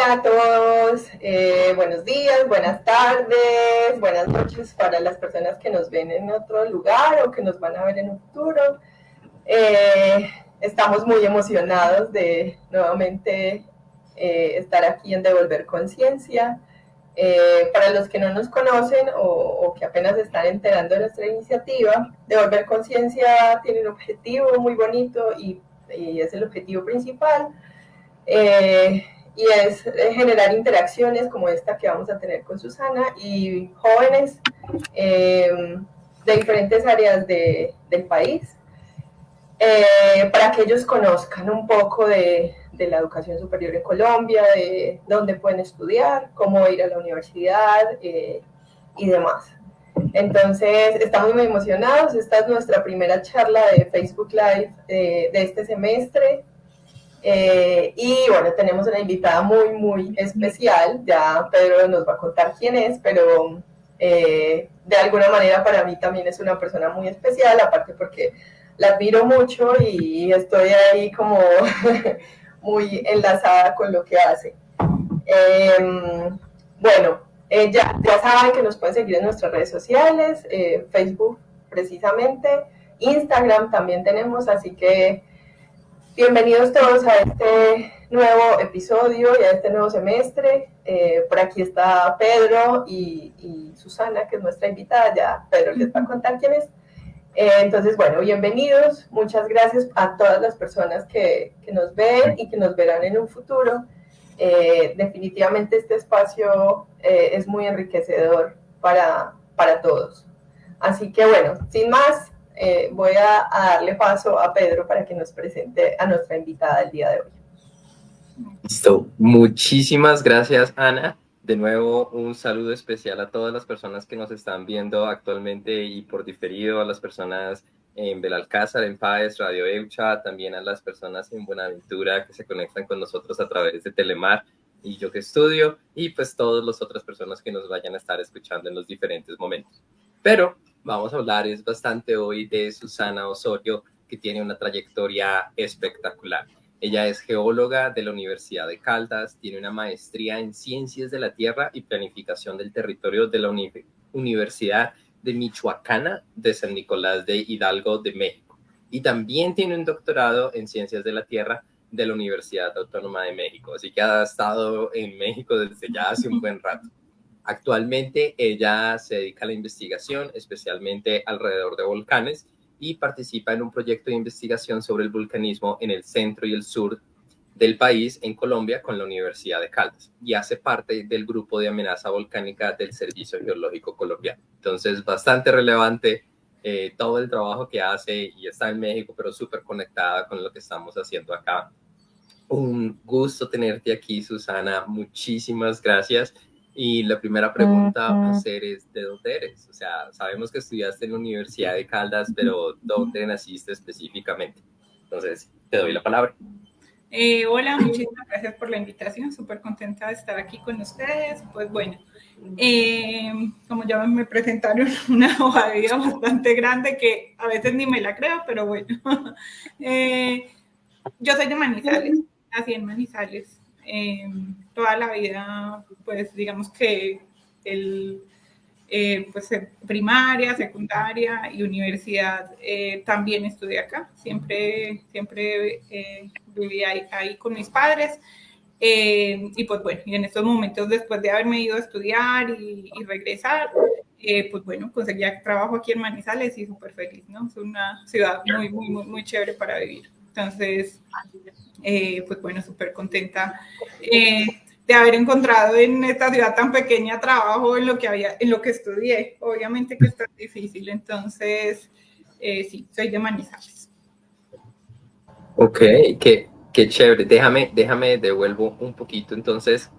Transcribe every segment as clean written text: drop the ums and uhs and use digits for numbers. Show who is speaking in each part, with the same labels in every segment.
Speaker 1: Hola a todos, buenos días, buenas tardes, buenas noches para las personas que nos ven en otro lugar o que nos van a ver en un futuro. Estamos muy emocionados de nuevamente estar aquí en Devolver Conciencia. Para los que no nos conocen o que apenas están enterando de nuestra iniciativa, Devolver Conciencia tiene un objetivo muy bonito y es el objetivo principal. Y es generar interacciones como esta que vamos a tener con Susana y jóvenes de diferentes áreas del país, para que ellos conozcan un poco de la educación superior en Colombia, de dónde pueden estudiar, cómo ir a la universidad y demás. Entonces, estamos muy emocionados. Esta es nuestra primera charla de Facebook Live de este semestre. Y bueno, tenemos una invitada muy especial. Ya Pedro nos va a contar quién es, pero de alguna manera para mí también es una persona muy especial, aparte porque la admiro mucho y estoy ahí como muy enlazada con lo que hace. Bueno, ya saben que nos pueden seguir en nuestras redes sociales, Facebook precisamente, Instagram también tenemos, así que bienvenidos todos a este nuevo episodio y a este nuevo semestre. Por aquí está Pedro y Susana, que es nuestra invitada. Ya Pedro les va a contar quién es. Entonces, bueno, bienvenidos. Muchas gracias a todas las personas que nos ven y que nos verán en un futuro. Definitivamente este espacio es muy enriquecedor para todos. Así que bueno, sin más, voy a darle paso a Pedro para que nos presente a nuestra invitada del día de hoy.
Speaker 2: Listo. Muchísimas gracias, Ana. De nuevo, un saludo especial a todas las personas que nos están viendo actualmente y por diferido, a las personas en Belalcázar, en Páez, Radio Eucha, también a las personas en Buenaventura que se conectan con nosotros a través de Telemar y Yo que Estudio, y pues todas las otras personas que nos vayan a estar escuchando en los diferentes momentos. Pero vamos a hablar es bastante hoy de Susana Osorio, que tiene una trayectoria espectacular. Ella es geóloga de la Universidad de Caldas, tiene una maestría en Ciencias de la Tierra y Planificación del Territorio de la Universidad de Michoacana de San Nicolás de Hidalgo de México. Y también tiene un doctorado en Ciencias de la Tierra de la Universidad Autónoma de México. Así que ha estado en México desde ya hace un buen rato. Actualmente ella se dedica a la investigación, especialmente alrededor de volcanes, y participa en un proyecto de investigación sobre el vulcanismo en el centro y el sur del país, en Colombia, con la Universidad de Caldas, y hace parte del grupo de amenaza volcánica del Servicio Geológico Colombiano. Entonces, bastante relevante todo el trabajo que hace, y está en México, pero súper conectada con lo que estamos haciendo acá. Un gusto tenerte aquí, Susana. Muchísimas gracias. Y la primera pregunta a hacer es, ¿de dónde eres? O sea, sabemos que estudiaste en la Universidad de Caldas, pero ¿dónde naciste específicamente? Entonces, te doy la palabra.
Speaker 3: Hola, muchísimas gracias por la invitación. Súper contenta de estar aquí con ustedes. Pues bueno, como ya me presentaron, una hoja de vida bastante grande que a veces ni me la creo, pero bueno. Yo soy de Manizales, nací en Manizales. Toda la vida, pues digamos que pues primaria, secundaria y universidad también estudié acá. Siempre viví ahí con mis padres. Y pues bueno, y en estos momentos, después de haberme ido a estudiar y regresar, pues bueno, conseguí trabajo aquí en Manizales y súper feliz, ¿no? Es una ciudad muy chévere para vivir. Entonces, pues bueno, súper contenta de haber encontrado en esta ciudad tan pequeña trabajo en lo que estudié. Obviamente que está difícil, entonces sí, soy de Manizales.
Speaker 2: Ok, qué chévere. Déjame devuelvo un poquito. Entonces,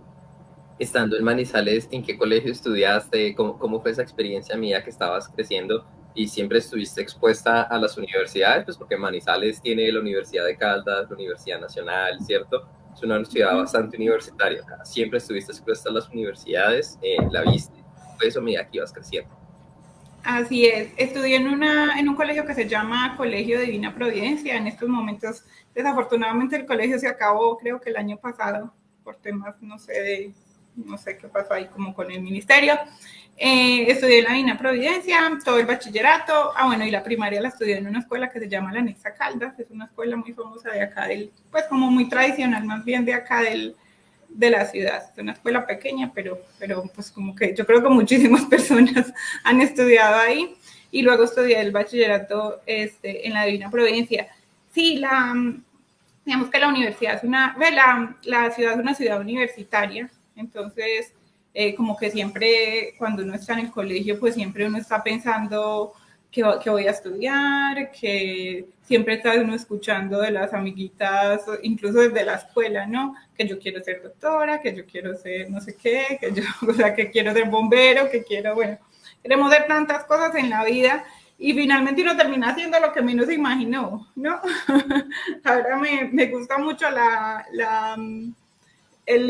Speaker 2: estando en Manizales, ¿en qué colegio estudiaste? ¿Cómo fue esa experiencia mía que estabas creciendo? ¿Y siempre estuviste expuesta a las universidades? Pues porque Manizales tiene la Universidad de Caldas, la Universidad Nacional, ¿cierto? Es una ciudad bastante universitaria. Siempre estuviste expuesta a las universidades, la viste, fue eso a medida que ibas creciendo.
Speaker 3: Así es, estudié en un colegio que se llama Colegio Divina Providencia. En estos momentos, desafortunadamente, el colegio se acabó, creo que el año pasado. por temas, no sé qué pasó ahí como con el ministerio. Estudié en la Divina Providencia, todo el bachillerato, y la primaria la estudié en una escuela que se llama la Anexa Caldas, es una escuela muy famosa de acá, pues como muy tradicional más bien de acá de la ciudad. Es una escuela pequeña, pero pues como que yo creo que muchísimas personas han estudiado ahí, y luego estudié el bachillerato en la Divina Providencia. Sí, digamos que la universidad es la ciudad es una ciudad universitaria, entonces como que siempre cuando uno está en el colegio, pues siempre uno está pensando que voy a estudiar, que siempre está uno escuchando de las amiguitas, incluso desde la escuela, ¿no? Que yo quiero ser doctora, que yo quiero ser no sé qué, que quiero ser bombero, queremos hacer tantas cosas en la vida, y finalmente uno termina haciendo lo que menos se imaginó, ¿no? Ahora me gusta mucho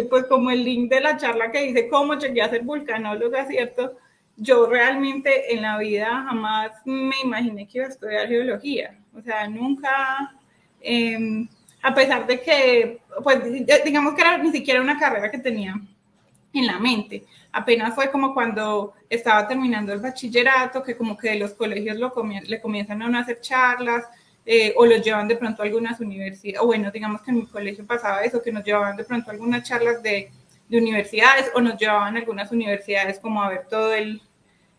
Speaker 3: pues como el link de la charla que dice cómo llegué a ser vulcanóloga, ¿cierto? Yo realmente en la vida jamás me imaginé que iba a estudiar geología, o sea, nunca, a pesar de que, pues digamos que ni siquiera una carrera que tenía en la mente. Apenas fue como cuando estaba terminando el bachillerato, que como que los colegios le comienzan a uno a hacer charlas, o los llevan de pronto a algunas universidades, o digamos que en mi colegio pasaba eso, que nos llevaban de pronto a algunas charlas de universidades, o nos llevaban a algunas universidades como a ver todo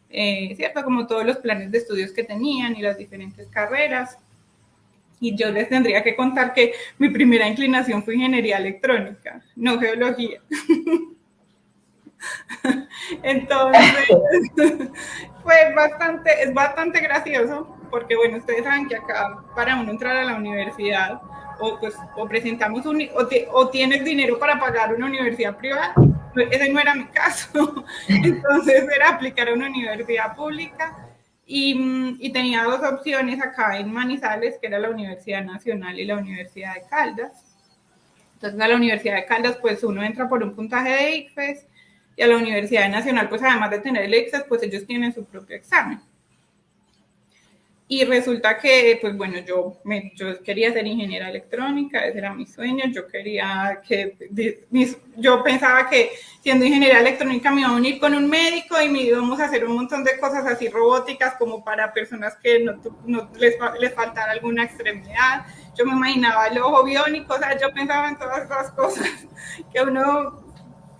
Speaker 3: ¿cierto? Como todos los planes de estudios que tenían y las diferentes carreras. Y yo les tendría que contar que mi primera inclinación fue ingeniería electrónica, no geología. Entonces, es bastante gracioso, porque ustedes saben que acá para uno entrar a la universidad, o presentamos o tienes dinero para pagar una universidad privada. Ese no era mi caso. Entonces era aplicar a una universidad pública, y tenía dos opciones acá en Manizales, que era la Universidad Nacional y la Universidad de Caldas. Entonces a la Universidad de Caldas pues uno entra por un puntaje de ICFES, y a la Universidad Nacional, pues además de tener el ICFES, pues ellos tienen su propio examen. Y resulta que, pues yo quería ser ingeniera electrónica, ese era mi sueño. Yo pensaba que siendo ingeniera electrónica me iba a unir con un médico y me íbamos a hacer un montón de cosas así robóticas, como para personas que no les faltara alguna extremidad. Yo me imaginaba el ojo biónico, o sea, yo pensaba en todas esas cosas que uno,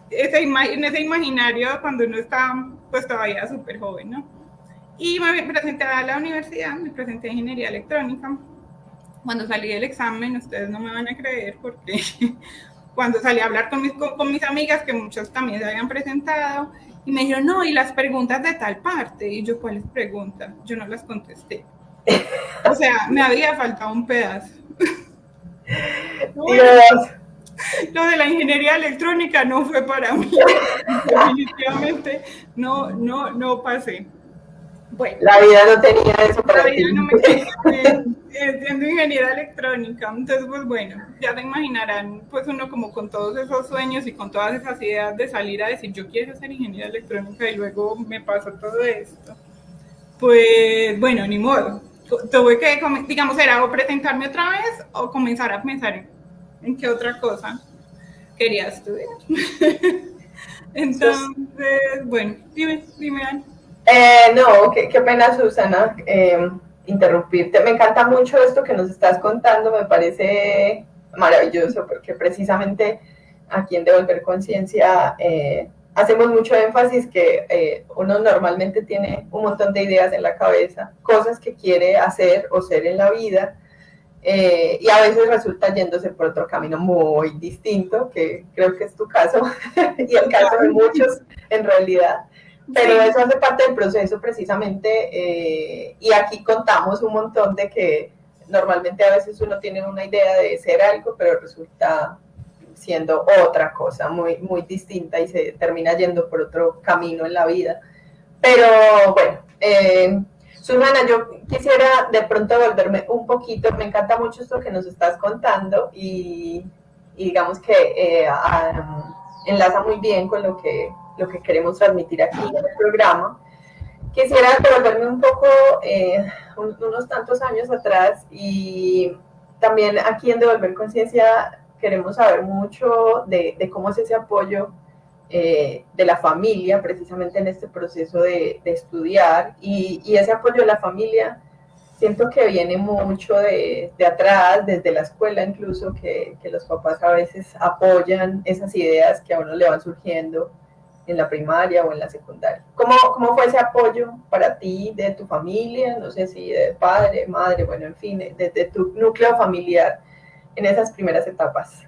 Speaker 3: en ese imaginario cuando uno está pues todavía súper joven, ¿no? Y me presenté a la universidad, me presenté a ingeniería electrónica. Cuando salí del examen, ustedes no me van a creer, porque cuando salí a hablar con mis amigas, que muchas también se habían presentado, y me dijeron, no, y las preguntas de tal parte. Y yo, ¿cuáles preguntas? Yo no las contesté. O sea, me había faltado un pedazo. Lo de la ingeniería electrónica no fue para mí. Definitivamente no pasé.
Speaker 1: Bueno, la vida no tenía eso para ti.
Speaker 3: La vida no me quería siendo ingeniera electrónica. Entonces, pues ya se imaginarán, pues uno como con todos esos sueños y con todas esas ideas de salir a decir, yo quiero ser ingeniera electrónica, y luego me pasó todo esto. Pues ni modo. Tuve que, digamos, era o presentarme otra vez o comenzar a pensar en qué otra cosa quería estudiar. Entonces, dime, Ana.
Speaker 1: No, qué pena, Susana, interrumpirte. Me encanta mucho esto que nos estás contando, me parece maravilloso, porque precisamente aquí en Devolver Conciencia hacemos mucho énfasis que uno normalmente tiene un montón de ideas en la cabeza, cosas que quiere hacer o ser en la vida, y a veces resulta yéndose por otro camino muy distinto, que creo que es tu caso y el caso de muchos en realidad. Pero eso hace parte del proceso precisamente, y aquí contamos un montón de que normalmente a veces uno tiene una idea de ser algo, pero resulta siendo otra cosa muy, muy distinta y se termina yendo por otro camino en la vida. Pero Susana, yo quisiera de pronto volverme un poquito, me encanta mucho esto que nos estás contando, y digamos que enlaza muy bien con lo que queremos transmitir aquí en el programa. Quisiera devolverme un poco unos tantos años atrás, y también aquí en Devolver Conciencia queremos saber mucho de cómo es ese apoyo de la familia, precisamente en este proceso de estudiar, y ese apoyo de la familia siento que viene mucho de atrás, desde la escuela incluso, que los papás a veces apoyan esas ideas que a uno le van surgiendo en la primaria o en la secundaria. ¿Cómo fue ese apoyo para ti, de tu familia? No sé si de padre, madre, bueno, en fin, desde tu núcleo familiar en esas primeras etapas.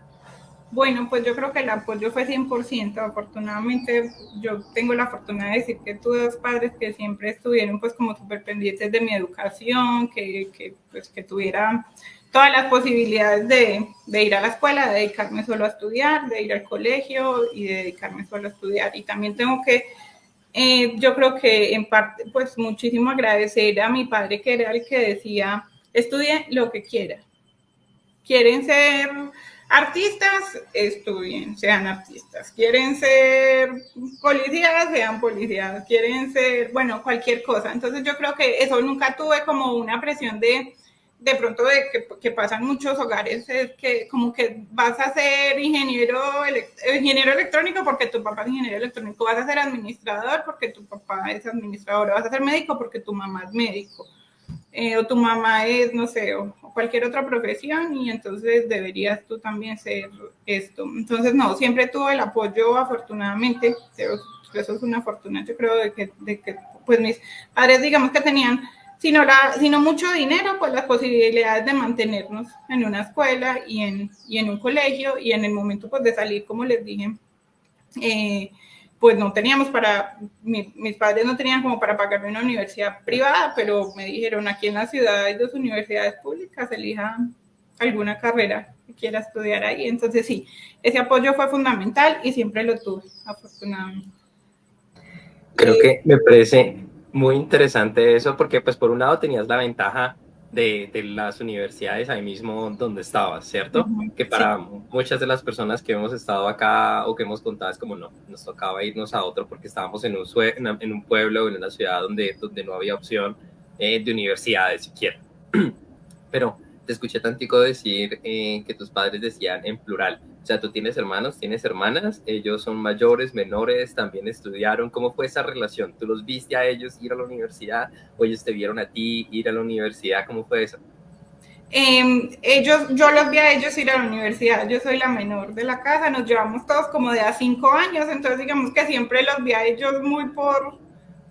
Speaker 3: Bueno, pues yo creo que el apoyo fue 100%. Afortunadamente, yo tengo la fortuna de decir que tuve dos padres que siempre estuvieron pues como súper pendientes de mi educación, pues, que tuviera todas las posibilidades de ir a la escuela, de dedicarme solo a estudiar, de ir al colegio y de dedicarme solo a estudiar. Y también tengo que, yo creo que en parte, pues muchísimo agradecer a mi padre, que era el que decía, estudie lo que quiera. ¿Quieren ser artistas? Estudien, sean artistas. ¿Quieren ser policías? Sean policías. ¿Quieren ser, bueno, cualquier cosa? Entonces yo creo que eso nunca tuve como una presión de pronto de que pasan muchos hogares, es que como que vas a ser ingeniero electrónico porque tu papá es ingeniero electrónico, vas a ser administrador porque tu papá es administrador, vas a ser médico porque tu mamá es médico. O tu mamá es, no sé, o cualquier otra profesión, y entonces deberías tú también ser esto. Entonces, no, siempre tuve el apoyo, afortunadamente, eso es una fortuna, yo creo, de que pues mis padres, digamos que tenían, sino mucho dinero, pues las posibilidades de mantenernos en una escuela y en un colegio, y en el momento pues de salir, como les dije, pues no teníamos mis padres no tenían como para pagarme una universidad privada, pero me dijeron, aquí en la ciudad hay 2 universidades públicas, elija alguna carrera que quiera estudiar ahí. Entonces sí, ese apoyo fue fundamental y siempre lo tuve, afortunadamente.
Speaker 2: Creo que me parece muy interesante eso, porque pues por un lado tenías la ventaja de las universidades ahí mismo donde estabas, ¿cierto? Que para muchas de las personas que hemos estado acá o que hemos contado es como no, nos tocaba irnos a otro porque estábamos en un pueblo, en una ciudad donde no había opción de universidades siquiera. Pero te escuché tantico decir que tus padres decían en plural. O sea, tú tienes hermanos, tienes hermanas, ellos son mayores, menores, también estudiaron. ¿Cómo fue esa relación? ¿Tú los viste a ellos ir a la universidad o ellos te vieron a ti ir a la universidad? ¿Cómo fue eso?
Speaker 3: Yo los vi a ellos ir a la universidad, yo soy la menor de la casa, nos llevamos todos como de a 5 años, entonces digamos que siempre los vi a ellos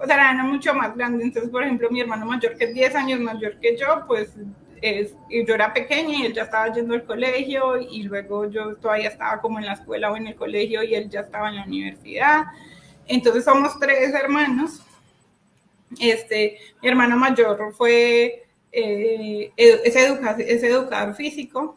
Speaker 3: o sea, eran mucho más grandes. Entonces, por ejemplo, mi hermano mayor, que es 10 años mayor que yo, pues yo era pequeña y él ya estaba yendo al colegio, y luego yo todavía estaba como en la escuela o en el colegio y él ya estaba en la universidad. Entonces somos 3 hermanos. Mi hermano mayor fue es educador físico.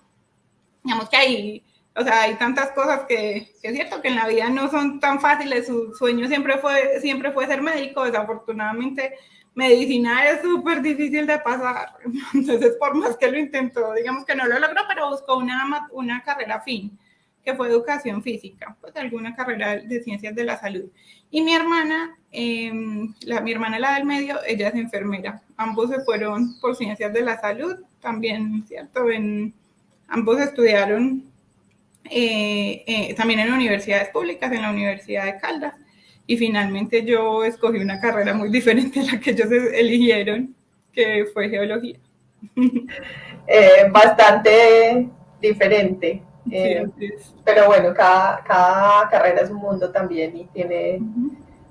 Speaker 3: Digamos que o sea, hay tantas cosas que es cierto que en la vida no son tan fáciles. Su sueño siempre fue ser médico. Desafortunadamente, medicina es súper difícil de pasar. Entonces, por más que lo intentó, digamos que no lo logró, pero buscó una carrera afín, que fue educación física, pues alguna carrera de ciencias de la salud. Y mi hermana, la del medio, ella es enfermera. Ambos se fueron por ciencias de la salud, también, ¿cierto? Ambos estudiaron también en universidades públicas, en la Universidad de Caldas, y finalmente yo escogí una carrera muy diferente a la que ellos eligieron, que fue geología.
Speaker 1: Bastante diferente.
Speaker 3: Sí,
Speaker 1: pero bueno, cada carrera es un mundo también y tiene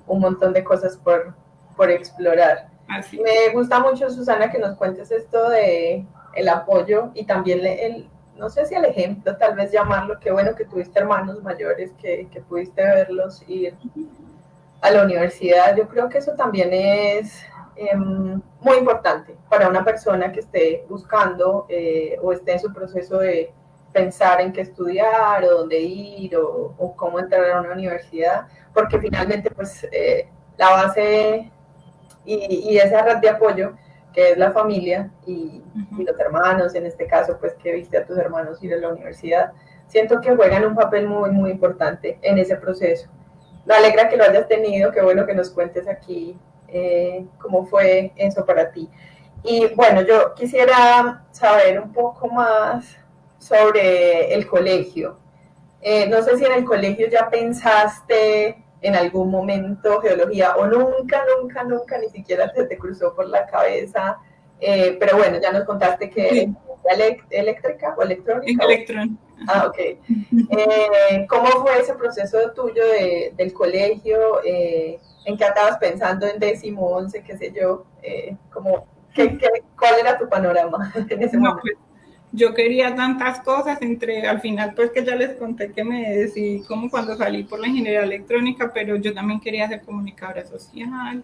Speaker 1: un montón de cosas por explorar.
Speaker 3: Así.
Speaker 1: Me gusta mucho, Susana, que nos cuentes esto de el apoyo y también no sé si el ejemplo, tal vez llamarlo, qué bueno que tuviste hermanos mayores, que pudiste verlos ir a la universidad. Yo creo que eso también es muy importante para una persona que esté buscando o esté en su proceso de pensar en qué estudiar o dónde ir o cómo entrar a una universidad, porque finalmente pues la base y esa red de apoyo que es la familia y los hermanos, en este caso pues que viste a tus hermanos ir a la universidad, siento que juegan un papel muy muy importante en ese proceso. Me alegra que lo hayas tenido, qué bueno que nos cuentes aquí cómo fue eso para ti. Y bueno, yo quisiera saber un poco más sobre el colegio. No sé si en el colegio ya pensaste en algún momento geología o nunca, nunca, nunca ni siquiera te cruzó por la cabeza. Pero bueno, ya nos contaste que
Speaker 3: Sí.
Speaker 1: eléctrica o electrónica.
Speaker 3: Electrón.
Speaker 1: Ok. ¿Cómo fue ese proceso tuyo del colegio? ¿En qué estabas pensando en 10º, 11, qué sé yo? ¿Cuál era tu panorama en ese momento?
Speaker 3: Pues, yo quería tantas cosas, al final pues que ya les conté que me decidí como cuando salí por la ingeniería electrónica, pero yo también quería ser comunicadora social.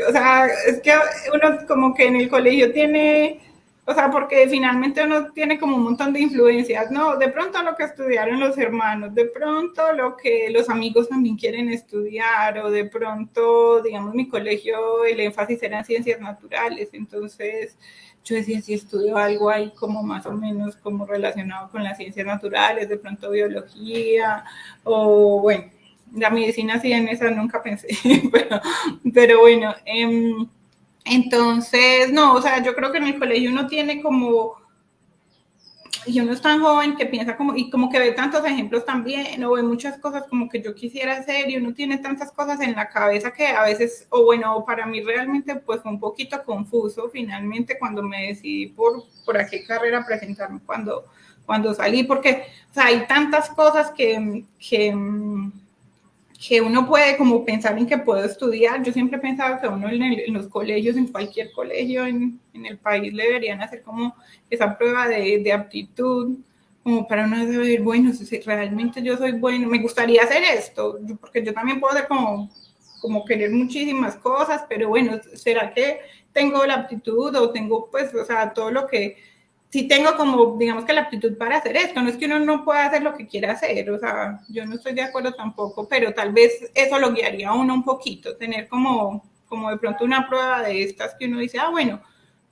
Speaker 3: O sea, es que uno como que en el colegio tiene, o sea, porque finalmente uno tiene como un montón de influencias, ¿no? De pronto lo que estudiaron los hermanos, de pronto lo que los amigos también quieren estudiar, o de pronto, digamos, mi colegio, el énfasis era en ciencias naturales, entonces yo decía, si estudio algo ahí como más o menos como relacionado con las ciencias naturales, de pronto biología, o bueno, la medicina sí en esa nunca pensé, pero bueno, entonces, no, o sea, yo creo que en el colegio uno tiene como, y uno es tan joven que piensa como, y como que ve tantos ejemplos también, o ve muchas cosas como que yo quisiera hacer, y uno tiene tantas cosas en la cabeza que a veces, o bueno, para mí realmente pues fue un poquito confuso finalmente cuando me decidí por a qué carrera presentarme cuando salí, porque o sea, hay tantas cosas que uno puede como pensar en que puedo estudiar. Yo siempre he pensado que uno en los colegios, en cualquier colegio en el país, le deberían hacer como esa prueba de aptitud, como para uno saber, bueno, si realmente yo soy bueno, me gustaría hacer esto, porque yo también puedo hacer como querer muchísimas cosas, pero bueno, ¿será que tengo la aptitud o tengo pues, o sea, todo lo que sí tengo como, digamos que la aptitud para hacer esto, no es que uno no pueda hacer lo que quiera hacer, o sea, yo no estoy de acuerdo tampoco, pero tal vez eso lo guiaría a uno un poquito, tener como de pronto una prueba de estas que uno dice, bueno,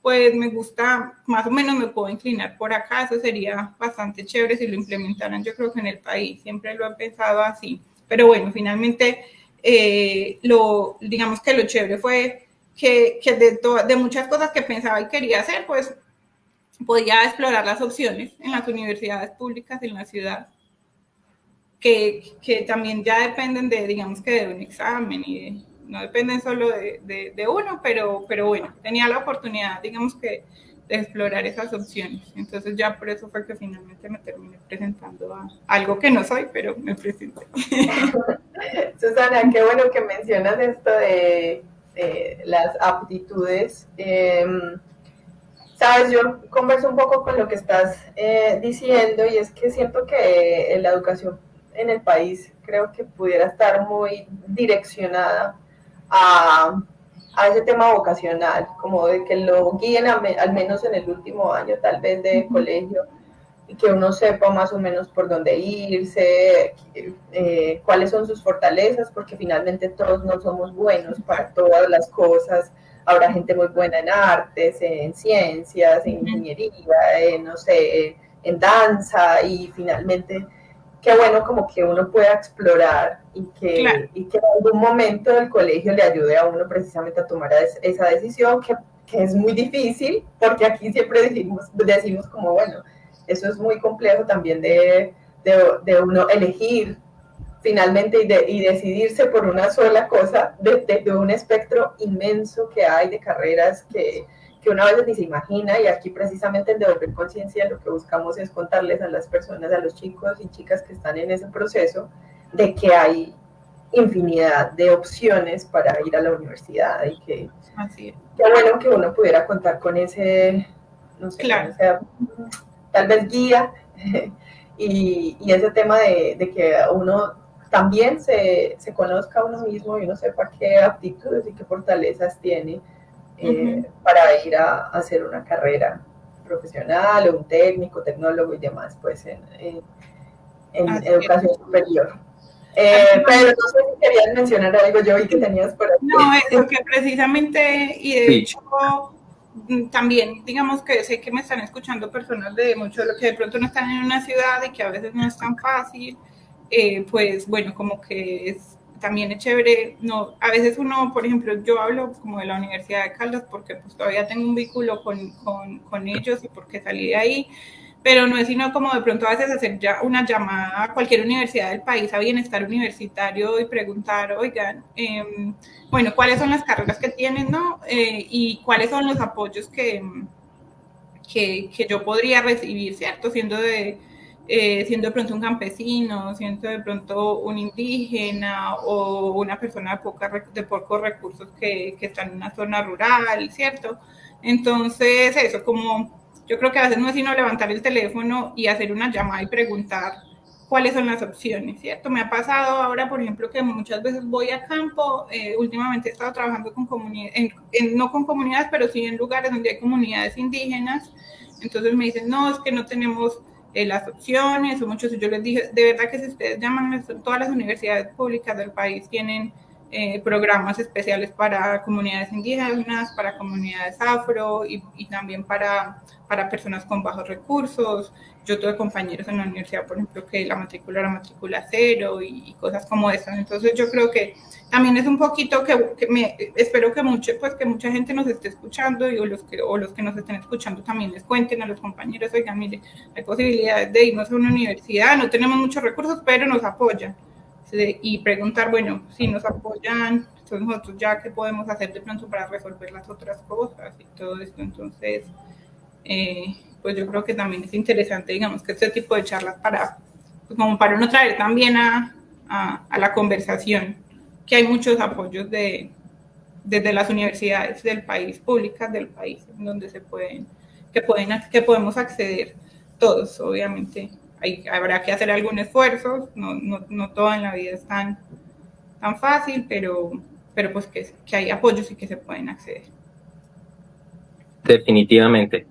Speaker 3: pues me gusta, más o menos me puedo inclinar por acá, eso sería bastante chévere si lo implementaran, yo creo que en el país, siempre lo he pensado así, pero bueno, finalmente, digamos que lo chévere fue que de muchas cosas que pensaba y quería hacer, pues podía explorar las opciones en las universidades públicas en la ciudad, que también ya dependen digamos que de un examen y no dependen solo de uno, pero bueno, tenía la oportunidad, digamos que, de explorar esas opciones. Entonces ya por eso fue que finalmente me terminé presentando a algo que no soy, pero me presenté.
Speaker 1: Susana, qué bueno que mencionas esto de las aptitudes. Sabes, yo converso un poco con lo que estás diciendo y es que siento que la educación en el país creo que pudiera estar muy direccionada a ese tema vocacional, como de que lo guíen al menos en el último año tal vez de colegio y que uno sepa más o menos por dónde irse, cuáles son sus fortalezas, porque finalmente todos no somos buenos para todas las cosas. Habrá gente muy buena en artes, en ciencias, en ingeniería, no sé, en danza, y finalmente qué bueno como que uno pueda explorar
Speaker 3: Claro.
Speaker 1: y que en algún momento del colegio le ayude a uno precisamente a tomar esa decisión que es muy difícil, porque aquí siempre decimos como, bueno, eso es muy complejo también de uno elegir finalmente y decidirse por una sola cosa de un espectro inmenso que hay de carreras que una vez ni se imagina, y aquí precisamente en Devolver Conciencia lo que buscamos es contarles a las personas, a los chicos y chicas que están en ese proceso, de que hay infinidad de opciones para ir a la universidad y que
Speaker 3: Así es.
Speaker 1: qué bueno que uno pudiera contar con ese, no sé,
Speaker 3: Claro.
Speaker 1: con esa tal vez guía y ese tema de que uno también se conozca a uno mismo y uno sepa qué aptitudes y qué fortalezas tiene para ir a hacer una carrera profesional o un técnico, tecnólogo y demás, pues en educación superior. Pero no sé si querías mencionar algo yo y que tenías por aquí.
Speaker 3: No, eso que precisamente, y de hecho, también, digamos que sé que me están escuchando personas de mucho de lo que de pronto no están en una ciudad y que a veces no es tan fácil, pues bueno, como que también es chévere, no, a veces uno, por ejemplo, yo hablo como de la Universidad de Caldas porque pues todavía tengo un vínculo con ellos y porque salí de ahí, pero no es sino como de pronto a veces hacer ya una llamada a cualquier universidad del país, a Bienestar Universitario, y preguntar, oigan, bueno, ¿cuáles son las carreras que tienen, no? Y cuáles son los apoyos que yo podría recibir, ¿cierto? Siendo de pronto un campesino, siendo de pronto un indígena o una persona de pocos recursos que está en una zona rural, ¿cierto? Entonces, eso, como yo creo que a veces no es sino levantar el teléfono y hacer una llamada y preguntar cuáles son las opciones, ¿cierto? Me ha pasado ahora, por ejemplo, que muchas veces voy a campo, últimamente he estado trabajando con comunidades, no con comunidades, pero sí en lugares donde hay comunidades indígenas, entonces me dicen, no, es que no tenemos las opciones, o muchos, yo les dije, de verdad que si ustedes llaman, todas las universidades públicas del país tienen programas especiales para comunidades indígenas, para comunidades afro y también para personas con bajos recursos. Yo tuve compañeros en la universidad, por ejemplo, que la matrícula era matrícula cero y cosas como esas. Entonces yo creo que también es un poquito espero que mucha gente nos esté escuchando y los que nos estén escuchando también les cuenten a los compañeros, oigan, mire, hay posibilidades de irnos a una universidad, no tenemos muchos recursos, pero nos apoyan. Y preguntar, bueno, si nos apoyan, entonces nosotros ya qué podemos hacer de pronto para resolver las otras cosas y todo esto. Entonces, pues yo creo que también es interesante, digamos, que este tipo de charlas como para uno traer también a la conversación que hay muchos apoyos desde las universidades del país, públicas del país, en donde que podemos acceder todos, obviamente. Habrá que hacer algún esfuerzo, no todo en la vida es tan fácil, pero pues que hay apoyos y que se pueden acceder.
Speaker 2: Definitivamente.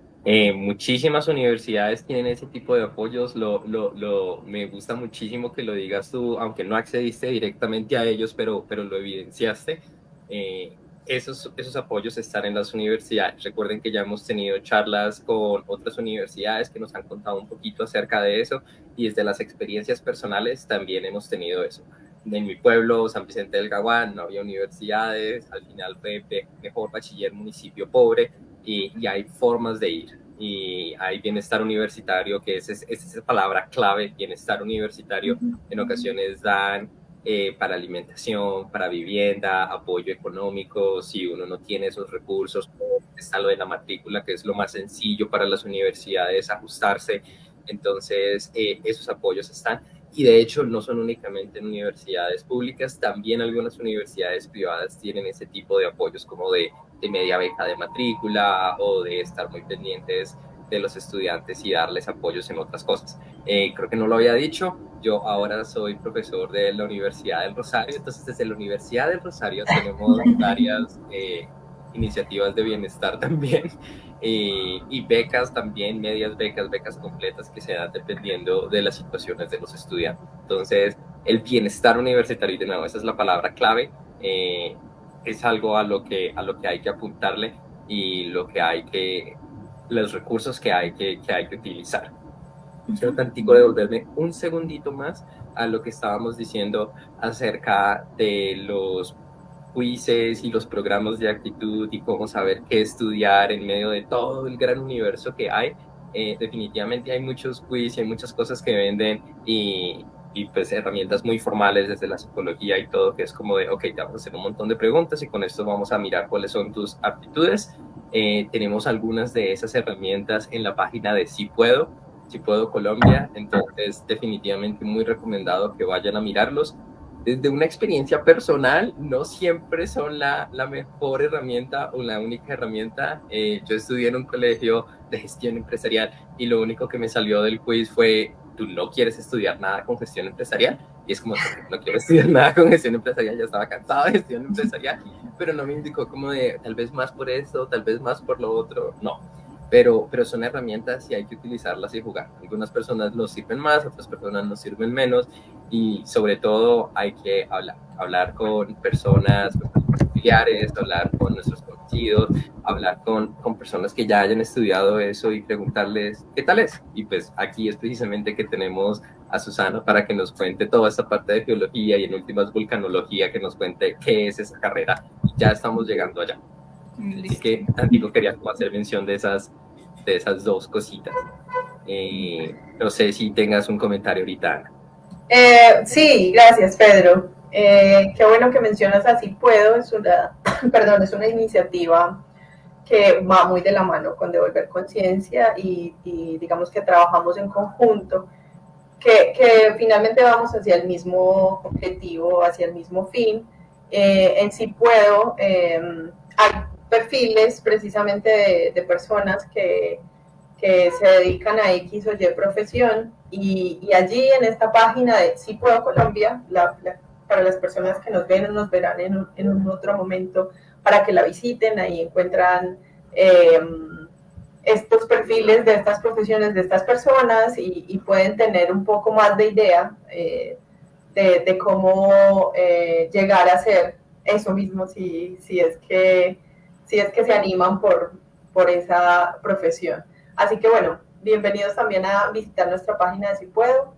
Speaker 2: Muchísimas universidades tienen ese tipo de apoyos. Me gusta muchísimo que lo digas tú, aunque no accediste directamente a ellos, pero lo evidenciaste. Esos apoyos están en las universidades. Recuerden que ya hemos tenido charlas con otras universidades que nos han contado un poquito acerca de eso, y desde las experiencias personales también hemos tenido eso. En mi pueblo, San Vicente del Gaguán, no había universidades, al final fue mejor bachiller municipio pobre, y hay formas de ir. Y hay bienestar universitario, que es esa palabra clave, bienestar universitario. En ocasiones dan para alimentación, para vivienda, apoyo económico, si uno no tiene esos recursos, está lo de la matrícula, que es lo más sencillo para las universidades ajustarse. Entonces, esos apoyos están. Y de hecho, no son únicamente en universidades públicas, también algunas universidades privadas tienen ese tipo de apoyos, como de media beca de matrícula o de estar muy pendientes de los estudiantes y darles apoyos en otras cosas. Creo que no lo había dicho, yo ahora soy profesor de la Universidad del Rosario, entonces desde la Universidad del Rosario tenemos varias iniciativas de bienestar también, y becas también, medias becas, becas completas que se dan dependiendo de las situaciones de los estudiantes. Entonces, el bienestar universitario, de nuevo, esa es la palabra clave, es algo a lo que hay que apuntarle, y los recursos que hay que utilizar. Quiero tantico devolverme un segundito más a lo que estábamos diciendo acerca de los quizzes y los programas de actitud y cómo saber qué estudiar en medio de todo el gran universo que hay. Definitivamente hay muchos quiz y hay muchas cosas que venden, y pues herramientas muy formales desde la psicología y todo, que es como de, ok, te vamos a hacer un montón de preguntas y con esto vamos a mirar cuáles son tus aptitudes. Tenemos algunas de esas herramientas en la página de Si Puedo Colombia, entonces definitivamente muy recomendado que vayan a mirarlos. Desde una experiencia personal, no siempre son la mejor herramienta o la única herramienta. Yo estudié en un colegio de gestión empresarial y lo único que me salió del quiz fue, ¿tú no quieres estudiar nada con gestión empresarial? Y es como, no quiero estudiar nada con gestión empresarial, ya estaba cansado de gestión empresarial, pero no me indicó como de, tal vez más por esto, tal vez más por lo otro, no. Pero son herramientas y hay que utilizarlas y jugar. Algunas personas nos sirven más, otras personas nos sirven menos, y sobre todo hay que hablar con personas, con familiares, hablar con nuestros conocidos, hablar con personas que ya hayan estudiado eso y preguntarles qué tal es. Y pues aquí es precisamente que tenemos a Susana para que nos cuente toda esta parte de geología y en últimas vulcanología, que nos cuente qué es esa carrera. Ya estamos llegando allá. Así que Antico quería hacer mención de esas dos cositas. No sé si tengas un comentario ahorita, Ana.
Speaker 1: Sí, gracias, Pedro. Qué bueno que mencionas Así Puedo. Es una, perdón, es una iniciativa que va muy de la mano con Devolver Conciencia y digamos que trabajamos en conjunto, que finalmente vamos hacia el mismo objetivo, hacia el mismo fin. En Sí Puedo hay perfiles precisamente de personas que se dedican a X o Y profesión y allí en esta página de Sí Puedo Colombia, para las personas que nos ven o nos verán en un otro momento, para que la visiten, ahí encuentran eh, estos perfiles de estas profesiones, de estas personas y pueden tener un poco más de idea de cómo llegar a ser eso mismo si es que se animan por esa profesión. Así que bueno, bienvenidos también a visitar nuestra página de Si Puedo,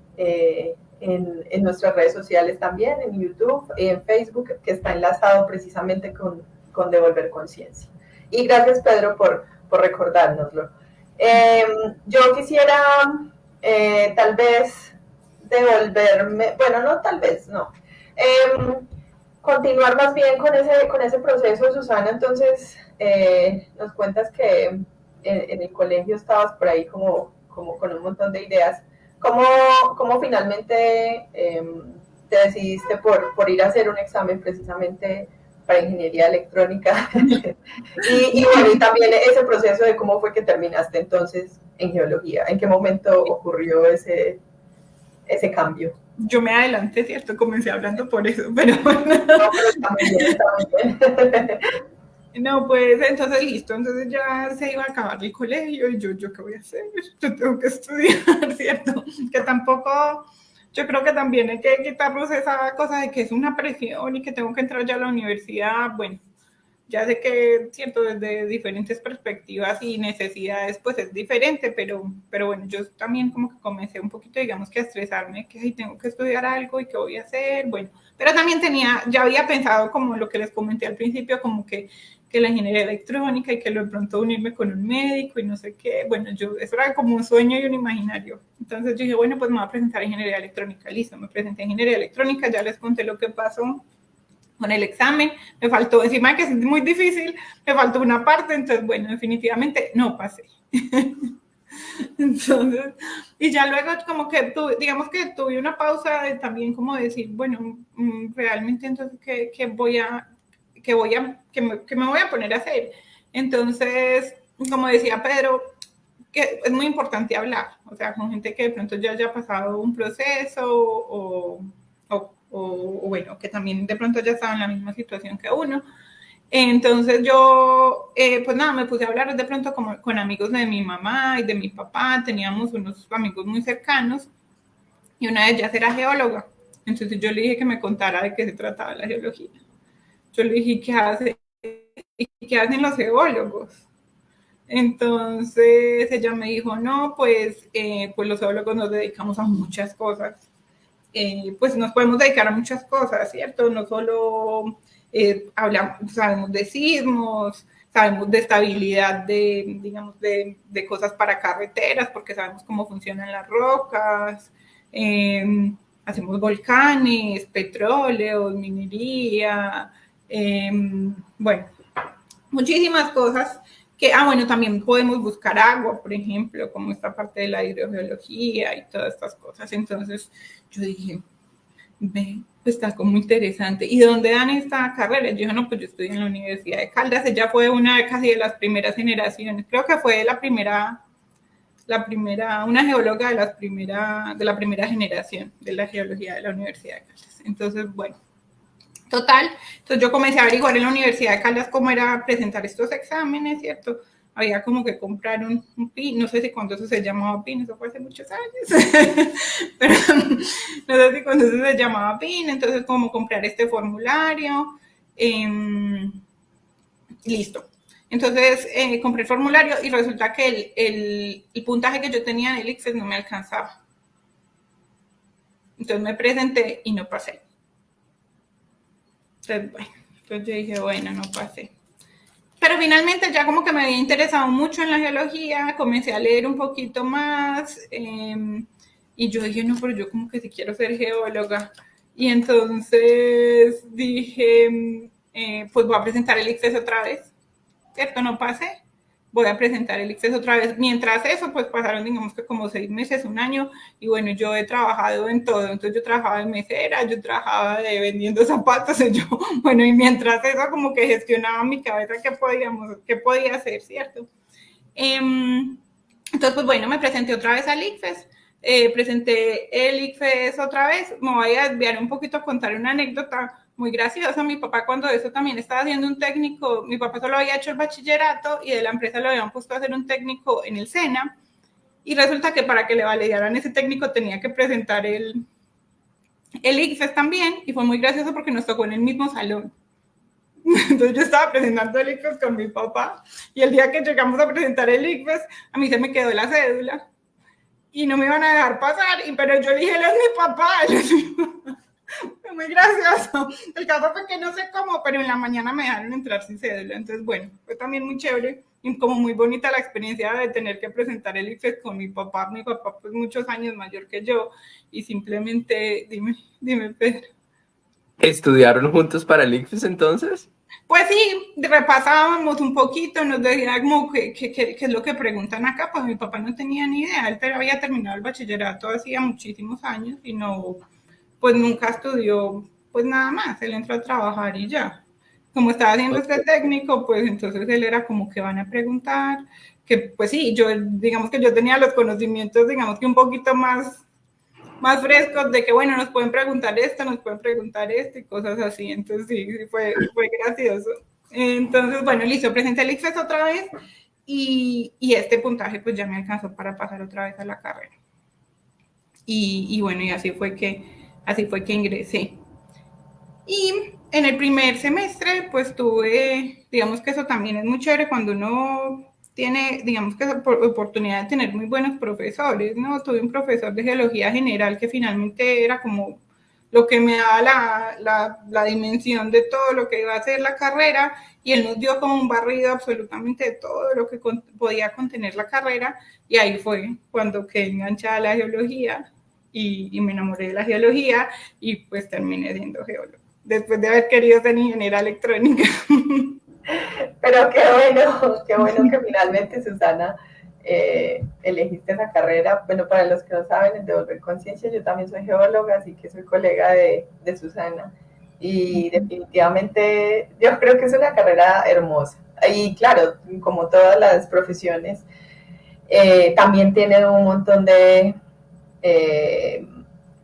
Speaker 1: en nuestras redes sociales también, en YouTube, en Facebook, que está enlazado precisamente con Devolver Conciencia. Y gracias, Pedro, por recordárnoslo. Yo quisiera tal vez devolverme, bueno, no tal vez, no. Continuar más bien con ese proceso, Susana. Entonces, nos cuentas que en el colegio estabas por ahí como con un montón de ideas. ¿Cómo finalmente te decidiste por ir a hacer un examen precisamente para ingeniería electrónica? y bueno, y también ese proceso de cómo fue que terminaste entonces en geología. ¿En qué momento ocurrió ese cambio?
Speaker 3: Yo me adelanté, ¿cierto? Comencé hablando por eso, pero bueno.
Speaker 1: No, pero está muy bien, está muy bien.
Speaker 3: No, pues entonces listo, entonces ya se iba a acabar el colegio y yo ¿qué voy a hacer? Yo tengo que estudiar, ¿cierto? Que tampoco, yo creo que también hay que quitarnos esa cosa de que es una presión y que tengo que entrar ya a la universidad. Bueno, ya sé que, cierto, desde diferentes perspectivas y necesidades, pues es diferente, pero bueno, yo también como que comencé un poquito, digamos que a estresarme, que ay, tengo que estudiar algo y qué voy a hacer, bueno, pero también ya había pensado como lo que les comenté al principio, como que la ingeniería electrónica y que de pronto unirme con un médico y no sé qué, bueno, eso era como un sueño y un imaginario, entonces yo dije, bueno, pues me voy a presentar a ingeniería electrónica, listo, me presenté a ingeniería electrónica, ya les conté lo que pasó con el examen, me faltó, encima de que es muy difícil, me faltó una parte, entonces, bueno, definitivamente no pasé. Entonces, y ya luego como que digamos que tuve una pausa de también como decir, bueno, realmente entonces, ¿qué me voy a poner a hacer? Entonces, como decía Pedro, que es muy importante hablar, o sea, con gente que de pronto ya haya pasado un proceso o bueno, que también de pronto ya estaba en la misma situación que uno. Entonces yo, pues nada, me puse a hablar de pronto como con amigos de mi mamá y de mi papá, teníamos unos amigos muy cercanos y una de ellas era geóloga. Entonces yo le dije que me contara de qué se trataba la geología. Yo le dije, ¿qué hacen los geólogos? Entonces ella me dijo, no, pues los geólogos nos dedicamos a muchas cosas. Pues nos podemos dedicar a muchas cosas, ¿cierto? No solo sabemos de sismos, sabemos de estabilidad digamos, de cosas para carreteras, porque sabemos cómo funcionan las rocas, hacemos volcanes, petróleos, minería, bueno, muchísimas cosas bueno, también podemos buscar agua, por ejemplo, como esta parte de la hidrogeología y todas estas cosas. Entonces yo dije, pues está como interesante. ¿Y dónde dan esta carrera? Yo dije, no, pues yo estudié en la Universidad de Caldas. Ella fue casi de las primeras generaciones. Creo que fue una geóloga de la primera generación de la geología de la Universidad de Caldas. Entonces, bueno, total, entonces yo comencé a averiguar en la Universidad de Caldas cómo era presentar estos exámenes, ¿cierto? Había como que comprar un PIN, no sé si cuando eso se llamaba PIN, eso fue hace muchos años, pero no sé si cuando eso se llamaba PIN, entonces como comprar este formulario, listo. Entonces compré el formulario y resulta que el puntaje que yo tenía en el ICFES no me alcanzaba. Entonces me presenté y no pasé. Entonces, bueno, entonces yo dije, bueno, no pasé. Pero finalmente ya como que me había interesado mucho en la geología, comencé a leer un poquito más y yo dije, no, pero yo como que sí quiero ser geóloga. Y entonces dije, pues voy a presentar el ICFES otra vez, ¿cierto? No pasé, voy a presentar el ICFES otra vez. Mientras eso, pues pasaron, digamos que como 6 meses, un año, y bueno, yo he trabajado en todo. Entonces yo trabajaba de mesera, yo trabajaba de vendiendo zapatos, y yo, bueno, y mientras eso como que gestionaba mi cabeza qué podía hacer, ¿cierto? Entonces, pues bueno, me presenté otra vez al ICFES. Presenté el ICFES otra vez. Me voy a desviar un poquito a contar una anécdota muy graciosa. Mi papá, cuando eso también estaba haciendo un técnico, mi papá solo había hecho el bachillerato y de la empresa lo habían puesto a hacer un técnico en el SENA. Y resulta que para que le validaran ese técnico tenía que presentar el ICFES también. Y fue muy gracioso porque nos tocó en el mismo salón. Entonces yo estaba presentando el ICFES con mi papá y el día que llegamos a presentar el ICFES, a mí se me quedó la cédula y no me iban a dejar pasar, pero yo dije, él es mi papá. Fue muy gracioso. El caso fue que no sé cómo, pero en la mañana me dejaron entrar sin cédula. Entonces, bueno, fue también muy chévere y como muy bonita la experiencia de tener que presentar el ICFES con mi papá. Mi papá, pues, muchos años mayor que yo y simplemente, dime, Pedro.
Speaker 2: ¿Estudiaron juntos para el ICFES entonces?
Speaker 3: Pues sí, repasábamos un poquito, nos decía como qué es lo que preguntan acá, pues mi papá no tenía ni idea, él había terminado el bachillerato hacía muchísimos años y no, pues nunca estudió pues nada más, él entró a trabajar y ya. Como estaba haciendo este técnico, pues entonces él era como que van a preguntar, que pues sí, yo digamos que yo tenía los conocimientos, digamos que un poquito más frescos de que, bueno, nos pueden preguntar esto y cosas así. Entonces, sí, fue gracioso. Entonces, bueno, listo, presenté el ICFES otra vez y este puntaje pues ya me alcanzó para pasar otra vez a la carrera. Y bueno, y así fue que ingresé. Y en el primer semestre, pues tuve, digamos que eso también es muy chévere cuando uno tiene, digamos que esa oportunidad de tener muy buenos profesores, ¿no? Tuve un profesor de geología general que finalmente era como lo que me daba la dimensión de todo lo que iba a ser la carrera y él nos dio como un barrido absolutamente de todo lo que podía contener la carrera y ahí fue cuando quedé enganchada a la geología y me enamoré de la geología y pues terminé siendo geólogo después de haber querido ser ingeniera electrónica.
Speaker 1: Pero qué bueno que finalmente, Susana, elegiste esa carrera. Bueno, para los que no saben, en Devolver Conciencia, yo también soy geóloga, así que soy colega de Susana. Y definitivamente yo creo que es una carrera hermosa. Y claro, como todas las profesiones, también tiene un montón de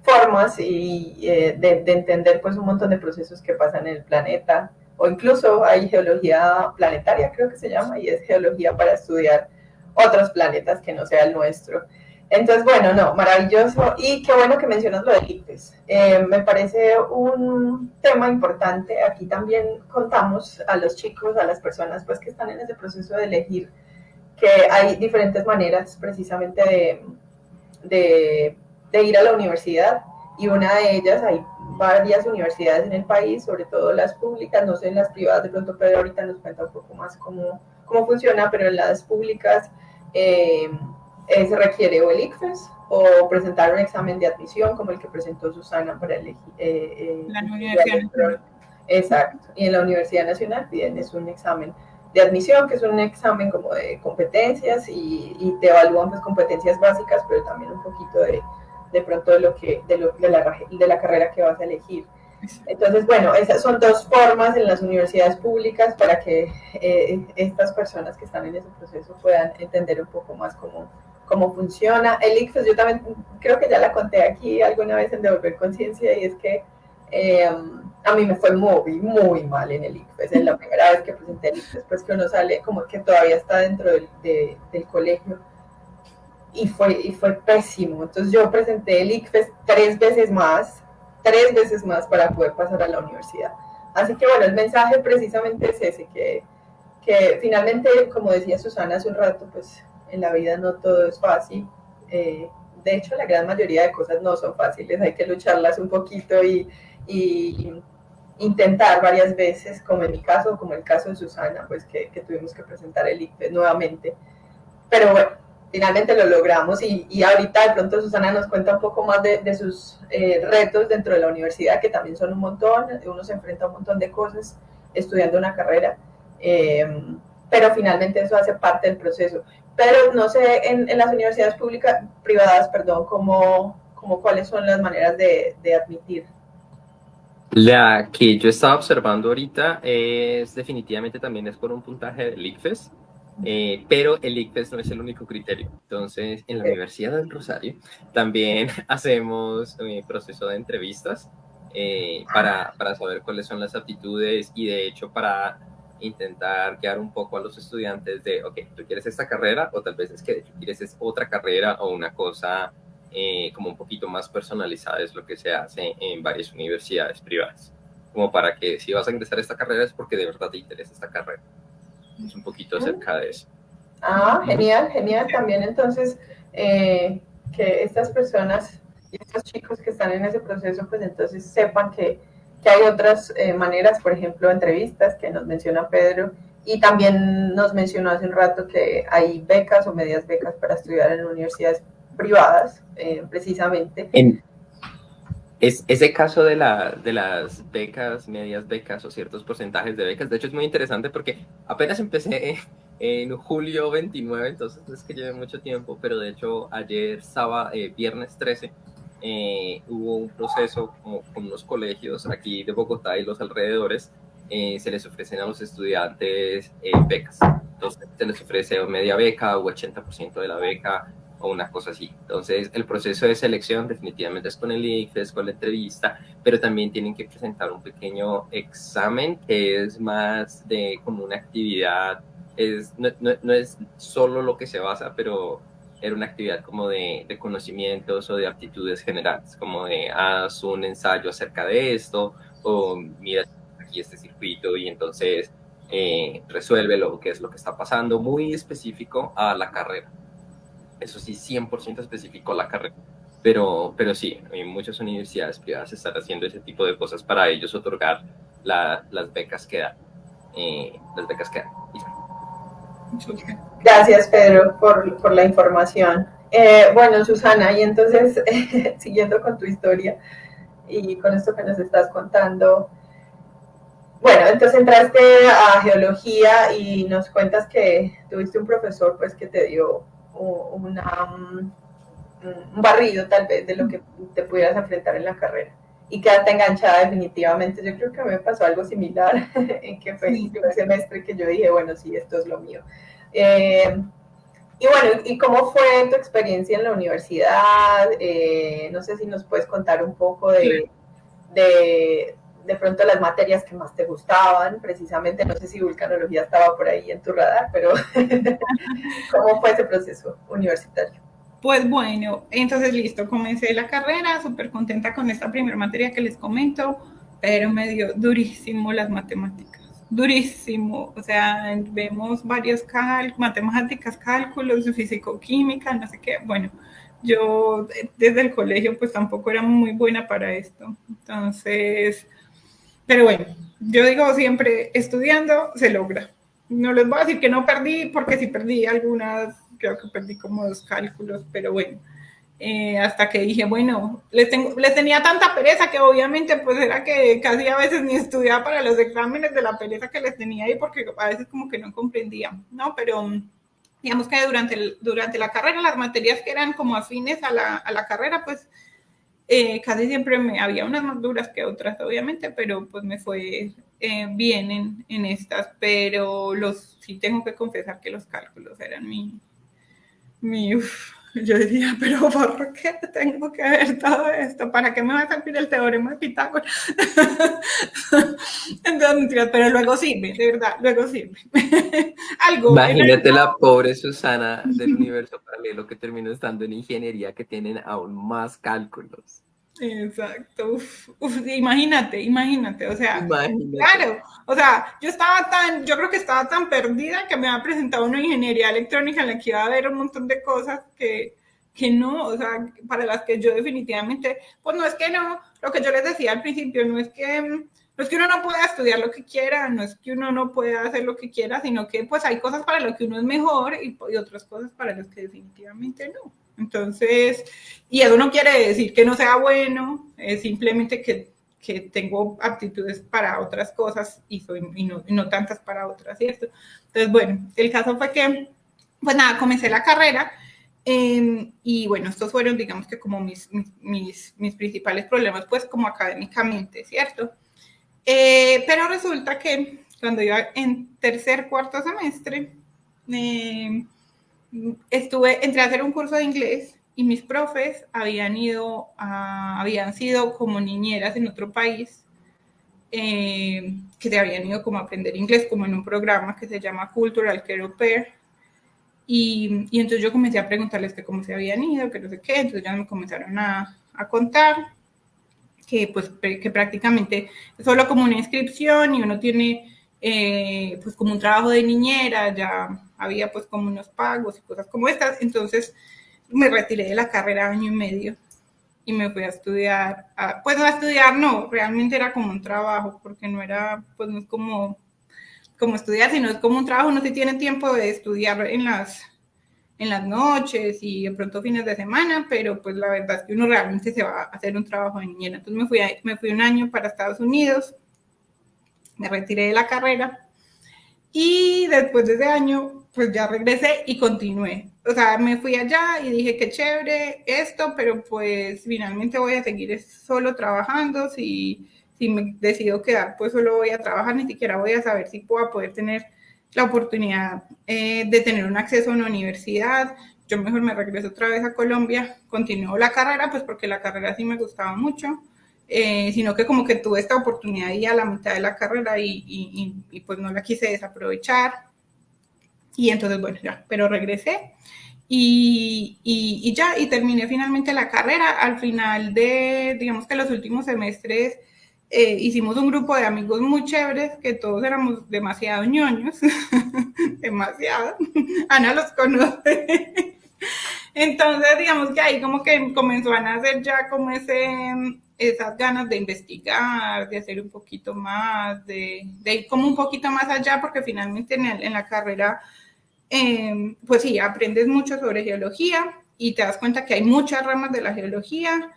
Speaker 1: formas y de entender pues un montón de procesos que pasan en el planeta, o incluso hay geología planetaria, creo que se llama, y es geología para estudiar otros planetas que no sea el nuestro. Entonces, bueno, no, maravilloso, y qué bueno que mencionas lo del ICFES. Me parece un tema importante. Aquí también contamos a los chicos, a las personas pues que están en ese proceso de elegir, que hay diferentes maneras precisamente de ir a la universidad, y una de ellas, hay varias universidades en el país, sobre todo las públicas, no sé en las privadas, de pronto Pedro ahorita nos cuenta un poco más cómo funciona, pero en las públicas se requiere o el ICFES o presentar un examen de admisión como el que presentó Susana para elegir
Speaker 3: la Universidad Nacional.
Speaker 1: Exacto, y en la Universidad Nacional piden es un examen de admisión, que es un examen como de competencias y te evalúan pues competencias básicas, pero también un poquito de pronto de la carrera que vas a elegir. Entonces, bueno, esas son dos formas en las universidades públicas para que estas personas que están en ese proceso puedan entender un poco más cómo funciona. El ICFES, yo también creo que ya la conté aquí alguna vez en Devolver Conciencia, y es que a mí me fue muy mal en el ICFES. Es la primera vez que presenté el ICFES, pues que uno sale como que todavía está dentro del colegio, y fue pésimo. Entonces yo presenté el ICFES 3 veces más para poder pasar a la universidad. Así que bueno, el mensaje precisamente es ese, que finalmente, como decía Susana hace un rato, pues en la vida no todo es fácil. De hecho, la gran mayoría de cosas no son fáciles, hay que lucharlas un poquito y intentar varias veces, como en mi caso, como el caso de Susana, pues que tuvimos que presentar el ICFES nuevamente. Pero bueno, finalmente lo logramos y ahorita de pronto Susana nos cuenta un poco más de sus retos dentro de la universidad, que también son un montón, uno se enfrenta a un montón de cosas estudiando una carrera, pero finalmente eso hace parte del proceso. Pero no sé, en las universidades públicas, privadas, perdón, como cuáles son las maneras de admitir.
Speaker 2: La que yo estaba observando ahorita es definitivamente también es por un puntaje del ICFES, pero el ICFES no es el único criterio. Entonces, en la Universidad del Rosario también hacemos proceso de entrevistas para saber cuáles son las aptitudes y de hecho para intentar guiar un poco a los estudiantes de, ok, tú quieres esta carrera o tal vez es que quieres otra carrera o una cosa como un poquito más personalizada es lo que se hace en varias universidades privadas, como para que si vas a ingresar a esta carrera es porque de verdad te interesa esta carrera. Es un poquito acerca de eso.
Speaker 1: Genial, genial. También entonces que estas personas y estos chicos que están en ese proceso, pues entonces sepan que hay otras maneras, por ejemplo, entrevistas que nos menciona Pedro, y también nos mencionó hace un rato que hay becas o medias becas para estudiar en universidades privadas, precisamente.
Speaker 2: Ese caso de las becas, medias becas o ciertos porcentajes de becas, de hecho es muy interesante porque apenas empecé en julio 29, entonces no es que lleve mucho tiempo, pero de hecho ayer, viernes 13, hubo un proceso con unos colegios aquí de Bogotá y los alrededores, se les ofrecen a los estudiantes becas. Entonces se les ofrece media beca o 80% de la beca o una cosa así. Entonces, el proceso de selección definitivamente es con el ICFES, con la entrevista, pero también tienen que presentar un pequeño examen que es más de como una actividad, no es solo lo que se basa, pero era una actividad como de conocimientos o de aptitudes generales, como de haz un ensayo acerca de esto, o mira aquí este circuito y entonces resuélvelo, qué es lo que está pasando, muy específico a la carrera. Eso sí, 100% específico la carrera. Pero sí, en muchas universidades privadas están haciendo ese tipo de cosas para ellos otorgar las becas que dan.
Speaker 1: Gracias, Pedro, por la información. Bueno, Susana, y entonces, siguiendo con tu historia y con esto que nos estás contando, bueno, entonces entraste a geología y nos cuentas que tuviste un profesor pues que te dio un barrido tal vez de lo que te pudieras enfrentar en la carrera y quedaste enganchada definitivamente. Yo creo que a mí me pasó algo similar en que fue el primer semestre que yo dije, bueno, sí, esto es lo mío. Y bueno, ¿y cómo fue tu experiencia en la universidad? No sé si nos puedes contar un poco de pronto las materias que más te gustaban, precisamente, no sé si vulcanología estaba por ahí en tu radar, pero ¿cómo fue ese proceso universitario?
Speaker 3: Pues bueno, entonces listo, comencé la carrera, súper contenta con esta primera materia que les comento, pero me dio durísimo las matemáticas, durísimo, o sea, vemos varios matemáticas, cálculos, físico-química, no sé qué, bueno, yo desde el colegio pues tampoco era muy buena para esto, entonces, pero bueno, yo digo siempre, estudiando se logra. No les voy a decir que no perdí, porque sí perdí algunas, creo que perdí como 2 cálculos, pero bueno, hasta que dije, bueno, les tenía tanta pereza que obviamente pues era que casi a veces ni estudiaba para los exámenes de la pereza que les tenía ahí, porque a veces como que no comprendía, ¿no? Pero digamos que durante la carrera, las materias que eran como afines a la carrera, pues casi siempre había unas más duras que otras, obviamente, pero pues me fue bien en estas, pero sí tengo que confesar que los cálculos eran yo decía, pero ¿por qué tengo que ver todo esto? ¿Para qué me va a servir el teorema de Pitágoras? Entonces, pero luego sirve, de verdad, luego sirve.
Speaker 2: Imagínate la pobre Susana del universo paralelo que terminó estando en ingeniería, que tienen aún más cálculos.
Speaker 3: Exacto, imagínate, o sea, claro, o sea, yo creo que estaba tan perdida que me había presentado una ingeniería electrónica en la que iba a haber un montón de cosas que no, o sea, para las que yo definitivamente, pues no es que no, lo que yo les decía al principio, no es que no es que uno no pueda estudiar lo que quiera, no es que uno no pueda hacer lo que quiera, sino que pues hay cosas para lo que uno es mejor y otras cosas para las que definitivamente no. Entonces, y eso no quiere decir que no sea bueno, es simplemente que tengo aptitudes para otras cosas y no tantas para otras, ¿cierto? Entonces, bueno, el caso fue que, pues nada, comencé la carrera y bueno, estos fueron, digamos que como mis principales problemas, pues como académicamente, ¿cierto? Pero resulta que cuando iba en tercer, cuarto semestre, entré a hacer un curso de inglés y mis profes habían sido como niñeras en otro país, que se habían ido como a aprender inglés, como en un programa que se llama Cultural Care Au Pair. Y entonces yo comencé a preguntarles que cómo se habían ido, que no sé qué, entonces ya me comenzaron a contar que pues que prácticamente es solo como una inscripción y uno tiene pues como un trabajo de niñera, ya había pues como unos pagos y cosas como estas, entonces me retiré de la carrera año y medio y me fui a estudiar, pues no a estudiar, no, realmente era como un trabajo, porque no era, pues no es como estudiar, sino es como un trabajo, uno sí tiene tiempo de estudiar en las noches y de pronto fines de semana, pero pues la verdad es que uno realmente se va a hacer un trabajo de niñera. Entonces me fui un año para Estados Unidos, me retiré de la carrera y después de ese año pues ya regresé y continué. O sea, me fui allá y dije qué chévere esto, pero pues finalmente voy a seguir solo trabajando. Si me decido quedar, pues solo voy a trabajar, ni siquiera voy a saber si puedo poder tener la oportunidad de tener un acceso a una universidad. Yo mejor me regreso otra vez a Colombia, continúo la carrera, pues porque la carrera sí me gustaba mucho, sino que como que tuve esta oportunidad ahí a la mitad de la carrera y pues no la quise desaprovechar. Y entonces, bueno, ya, pero regresé y ya, y terminé finalmente la carrera. Al final de, digamos que los últimos semestres, hicimos un grupo de amigos muy chéveres, que todos éramos demasiado ñoños, demasiado. Ana los conoce. Entonces, digamos que ahí como que comenzó a nacer ya como esas ganas de investigar, de hacer un poquito más, de ir como un poquito más allá, porque finalmente en la carrera, pues sí, aprendes mucho sobre geología y te das cuenta que hay muchas ramas de la geología,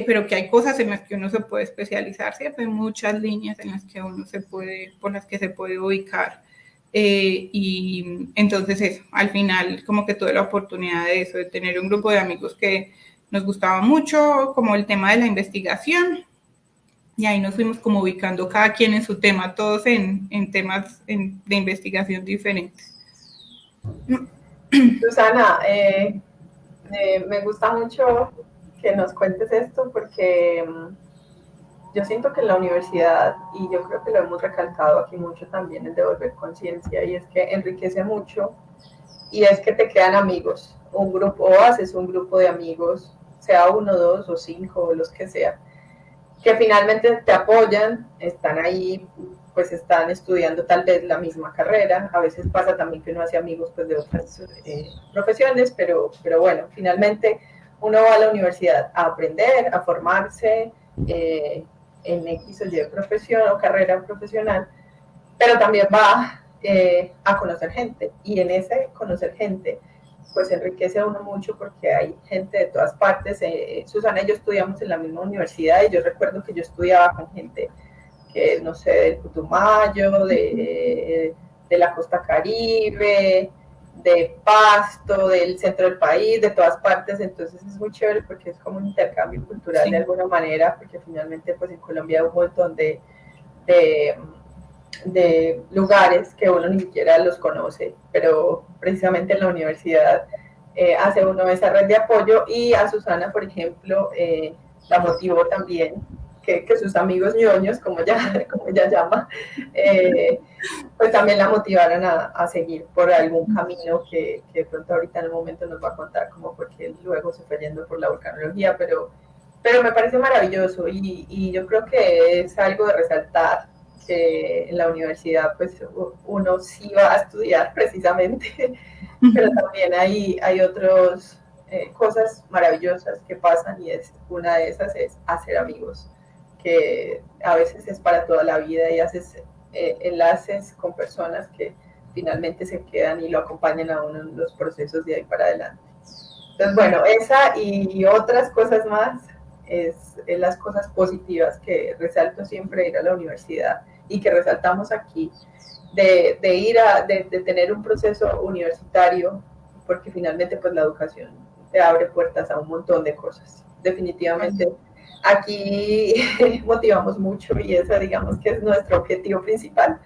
Speaker 3: pero que hay cosas en las que uno se puede especializar, ¿cierto? Hay muchas líneas en las que por las que se puede ubicar. Y entonces eso, al final como que tuve la oportunidad de eso, de tener un grupo de amigos que nos gustaba mucho, como el tema de la investigación, y ahí nos fuimos como ubicando cada quien en su tema, todos en temas de investigación diferentes.
Speaker 1: Susana, me gusta mucho que nos cuentes esto porque yo siento que en la universidad, y yo creo que lo hemos recalcado aquí mucho también, es devolver conciencia, y es que enriquece mucho, y es que te quedan amigos, un grupo, o haces un grupo de amigos, sea 1, 2 o 5, o los que sea, que finalmente te apoyan, están ahí, pues están estudiando tal vez la misma carrera. A veces pasa también que uno hace amigos pues de otras profesiones, pero bueno, finalmente uno va a la universidad a aprender, a formarse en X o Y profesión o carrera profesional, pero también va a conocer gente, y en ese conocer gente pues enriquece a uno mucho porque hay gente de todas partes. Susana y yo estudiamos en la misma universidad, y yo recuerdo que yo estudiaba con gente que, no sé, del Putumayo, de la costa Caribe, de Pasto, del centro del país, de todas partes. Entonces es muy chévere porque es como un intercambio cultural, sí, de alguna manera, porque finalmente pues en Colombia hay un montón de lugares que uno ni siquiera los conoce, pero precisamente en la universidad hace uno esa red de apoyo. Y a Susana, por ejemplo, la motivó también que sus amigos ñoños, como ella llama, pues también la motivaron a seguir por algún camino que de pronto ahorita en el momento nos va a contar, como porque luego se fue yendo por la volcanología, pero me parece maravilloso, y yo creo que es algo de resaltar, que en la universidad pues uno sí va a estudiar precisamente, pero también hay otras cosas maravillosas que pasan, y una de esas es hacer amigos. que a veces es para toda la vida y haces enlaces con personas que finalmente se quedan y lo acompañan a uno en los procesos de ahí para adelante. Entonces, bueno, esa y otras cosas más es las cosas positivas que resalto siempre de ir a la universidad y que resaltamos aquí, de tener un proceso universitario, porque finalmente pues la educación te abre puertas a un montón de cosas. Definitivamente aquí motivamos mucho y ese digamos que es nuestro objetivo principal.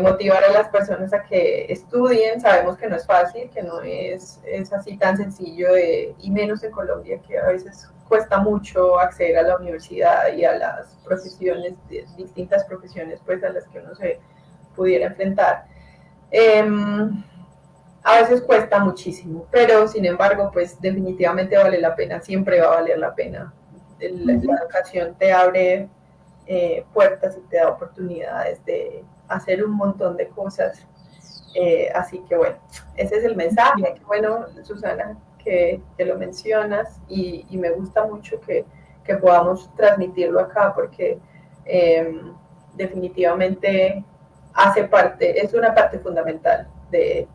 Speaker 1: Motivar a las personas a que estudien. Sabemos que no es fácil, que no es así tan sencillo, y menos en Colombia, que a veces cuesta mucho acceder a la universidad y a las profesiones, distintas profesiones pues a las que uno se pudiera enfrentar. A veces cuesta muchísimo, pero sin embargo pues definitivamente vale la pena, siempre va a valer la pena. La educación te abre puertas y te da oportunidades de hacer un montón de cosas. Así que bueno, ese es el mensaje. Qué bueno, Susana, que lo mencionas y me gusta mucho que podamos transmitirlo acá porque definitivamente hace parte, es una parte fundamental de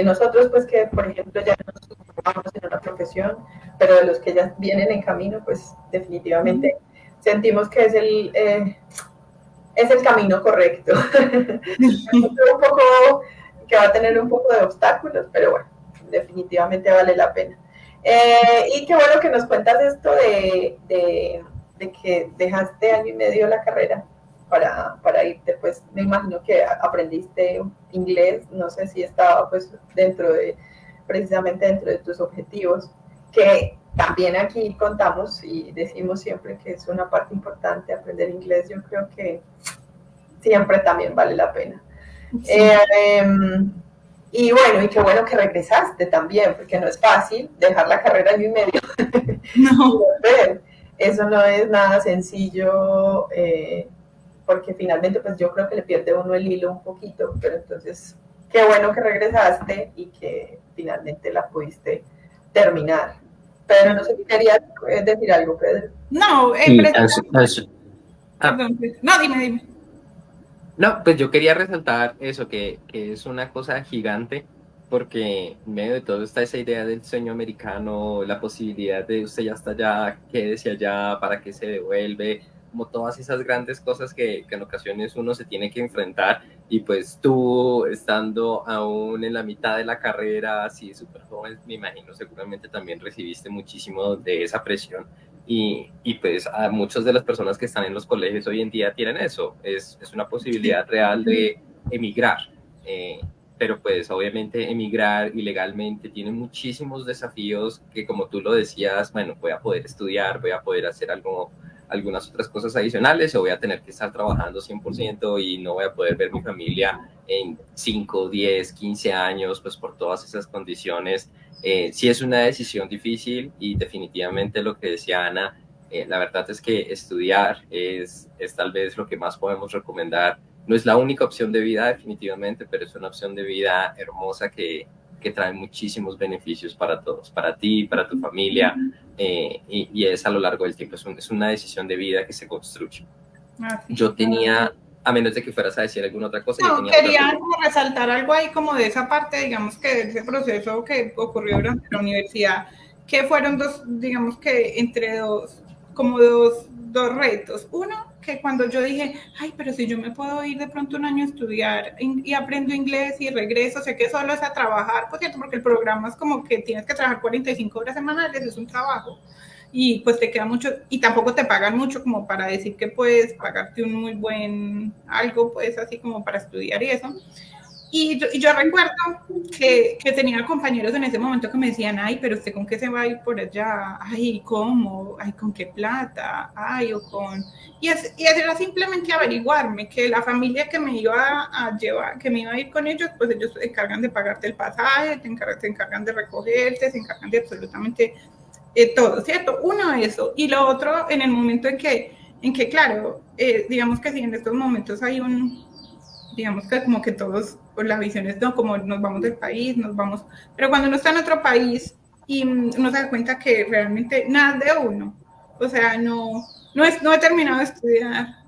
Speaker 1: nosotros, pues que por ejemplo ya nos ocupamos en una profesión, pero de los que ya vienen en camino, pues definitivamente sentimos que es el camino correcto. Un poco, que va a tener un poco de obstáculos, pero bueno, definitivamente vale la pena. Y qué bueno que nos cuentas esto de que dejaste año y medio la carrera para irte, pues me imagino que aprendiste inglés, no sé si estaba pues precisamente dentro de tus objetivos, que también aquí contamos y decimos siempre que es una parte importante aprender inglés. Yo creo que siempre también vale la pena. Sí. Y bueno, y qué bueno que regresaste también, porque no es fácil dejar la carrera año y medio. No. Eso no es nada sencillo, porque finalmente pues yo creo que le pierde uno el hilo un poquito, pero entonces qué bueno que regresaste y que finalmente la pudiste terminar. Pedro, no sé si querías decir algo, Pedro.
Speaker 3: No, perdón, no, dime.
Speaker 2: No, pues yo quería resaltar eso, que es una cosa gigante, porque en medio de todo está esa idea del sueño americano, la posibilidad de usted ya está allá, quédese allá, para qué se devuelve, como todas esas grandes cosas que en ocasiones uno se tiene que enfrentar, y pues tú estando aún en la mitad de la carrera, así súper joven, me imagino seguramente también recibiste muchísimo de esa presión. Y pues a muchas de las personas que están en los colegios hoy en día tienen eso, es una posibilidad real de emigrar, pero pues obviamente emigrar ilegalmente tiene muchísimos desafíos que, como tú lo decías, bueno, voy a poder estudiar, voy a poder hacer algunas otras cosas adicionales, o voy a tener que estar trabajando 100% y no voy a poder ver mi familia en 5, 10, 15 años, pues por todas esas condiciones. Sí es una decisión difícil, y definitivamente lo que decía Ana, la verdad es que estudiar es tal vez lo que más podemos recomendar. No es la única opción de vida definitivamente, pero es una opción de vida hermosa que trae muchísimos beneficios para todos, para ti, para tu familia, y es a lo largo del tiempo, es una decisión de vida que se construye. Yo tenía, a menos de que fueras a decir alguna otra cosa.
Speaker 3: No, quería como resaltar algo ahí como de esa parte, digamos que de ese proceso que ocurrió durante la universidad, que fueron digamos que entre dos retos. Uno, que cuando yo dije, ay, pero si yo me puedo ir de pronto un año a estudiar y aprendo inglés y regreso, sé que solo es a trabajar, por cierto, porque el programa es como que tienes que trabajar 45 horas semanales, es un trabajo. Y pues te queda mucho, y tampoco te pagan mucho como para decir que puedes pagarte un muy buen algo, pues así como para estudiar y eso. Y yo recuerdo que tenía compañeros en ese momento que me decían, ay, pero ¿usted con qué se va a ir por allá? Ay, ¿cómo? Ay, ¿con qué plata? Ay, o con... Y era simplemente averiguarme que la familia que me iba a llevar, que me iba a ir con ellos, pues ellos se encargan de pagarte el pasaje, se encargan de recogerte, se encargan de absolutamente todo, ¿cierto? Uno, eso. Y lo otro, en el momento en que claro, digamos que si en estos momentos hay digamos que como que todos, pues la visión es, no, como nos vamos del país, nos vamos, pero cuando uno está en otro país y uno se da cuenta que realmente nada de uno, o sea, no No he terminado de estudiar.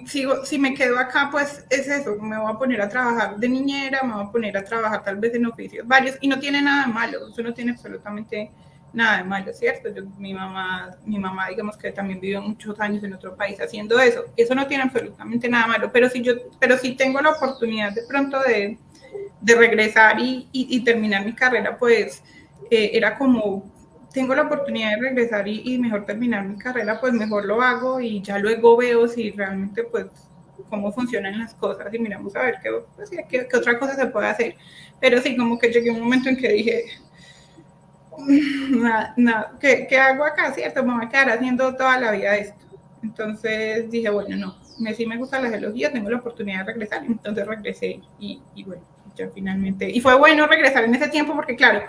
Speaker 3: Si me quedo acá, pues es eso, me voy a poner a trabajar de niñera, me voy a poner a trabajar tal vez en oficios varios, y no tiene nada de malo, eso no tiene absolutamente nada de malo, ¿cierto? Mi mamá, digamos que también vivió muchos años en otro país haciendo eso no tiene absolutamente nada de malo, pero si tengo la oportunidad de pronto de regresar y terminar mi carrera, pues era como, tengo la oportunidad de regresar y mejor terminar mi carrera, pues mejor lo hago y ya luego veo si realmente pues cómo funcionan las cosas y miramos a ver qué otra cosa se puede hacer. Pero sí, como que llegué a un momento en que dije, ¿qué hago acá? ¿Cierto? Me voy a quedar haciendo toda la vida esto. Entonces dije, bueno, no, sí me gusta la geología, tengo la oportunidad de regresar, entonces regresé y bueno, ya finalmente. Y fue bueno regresar en ese tiempo porque, claro,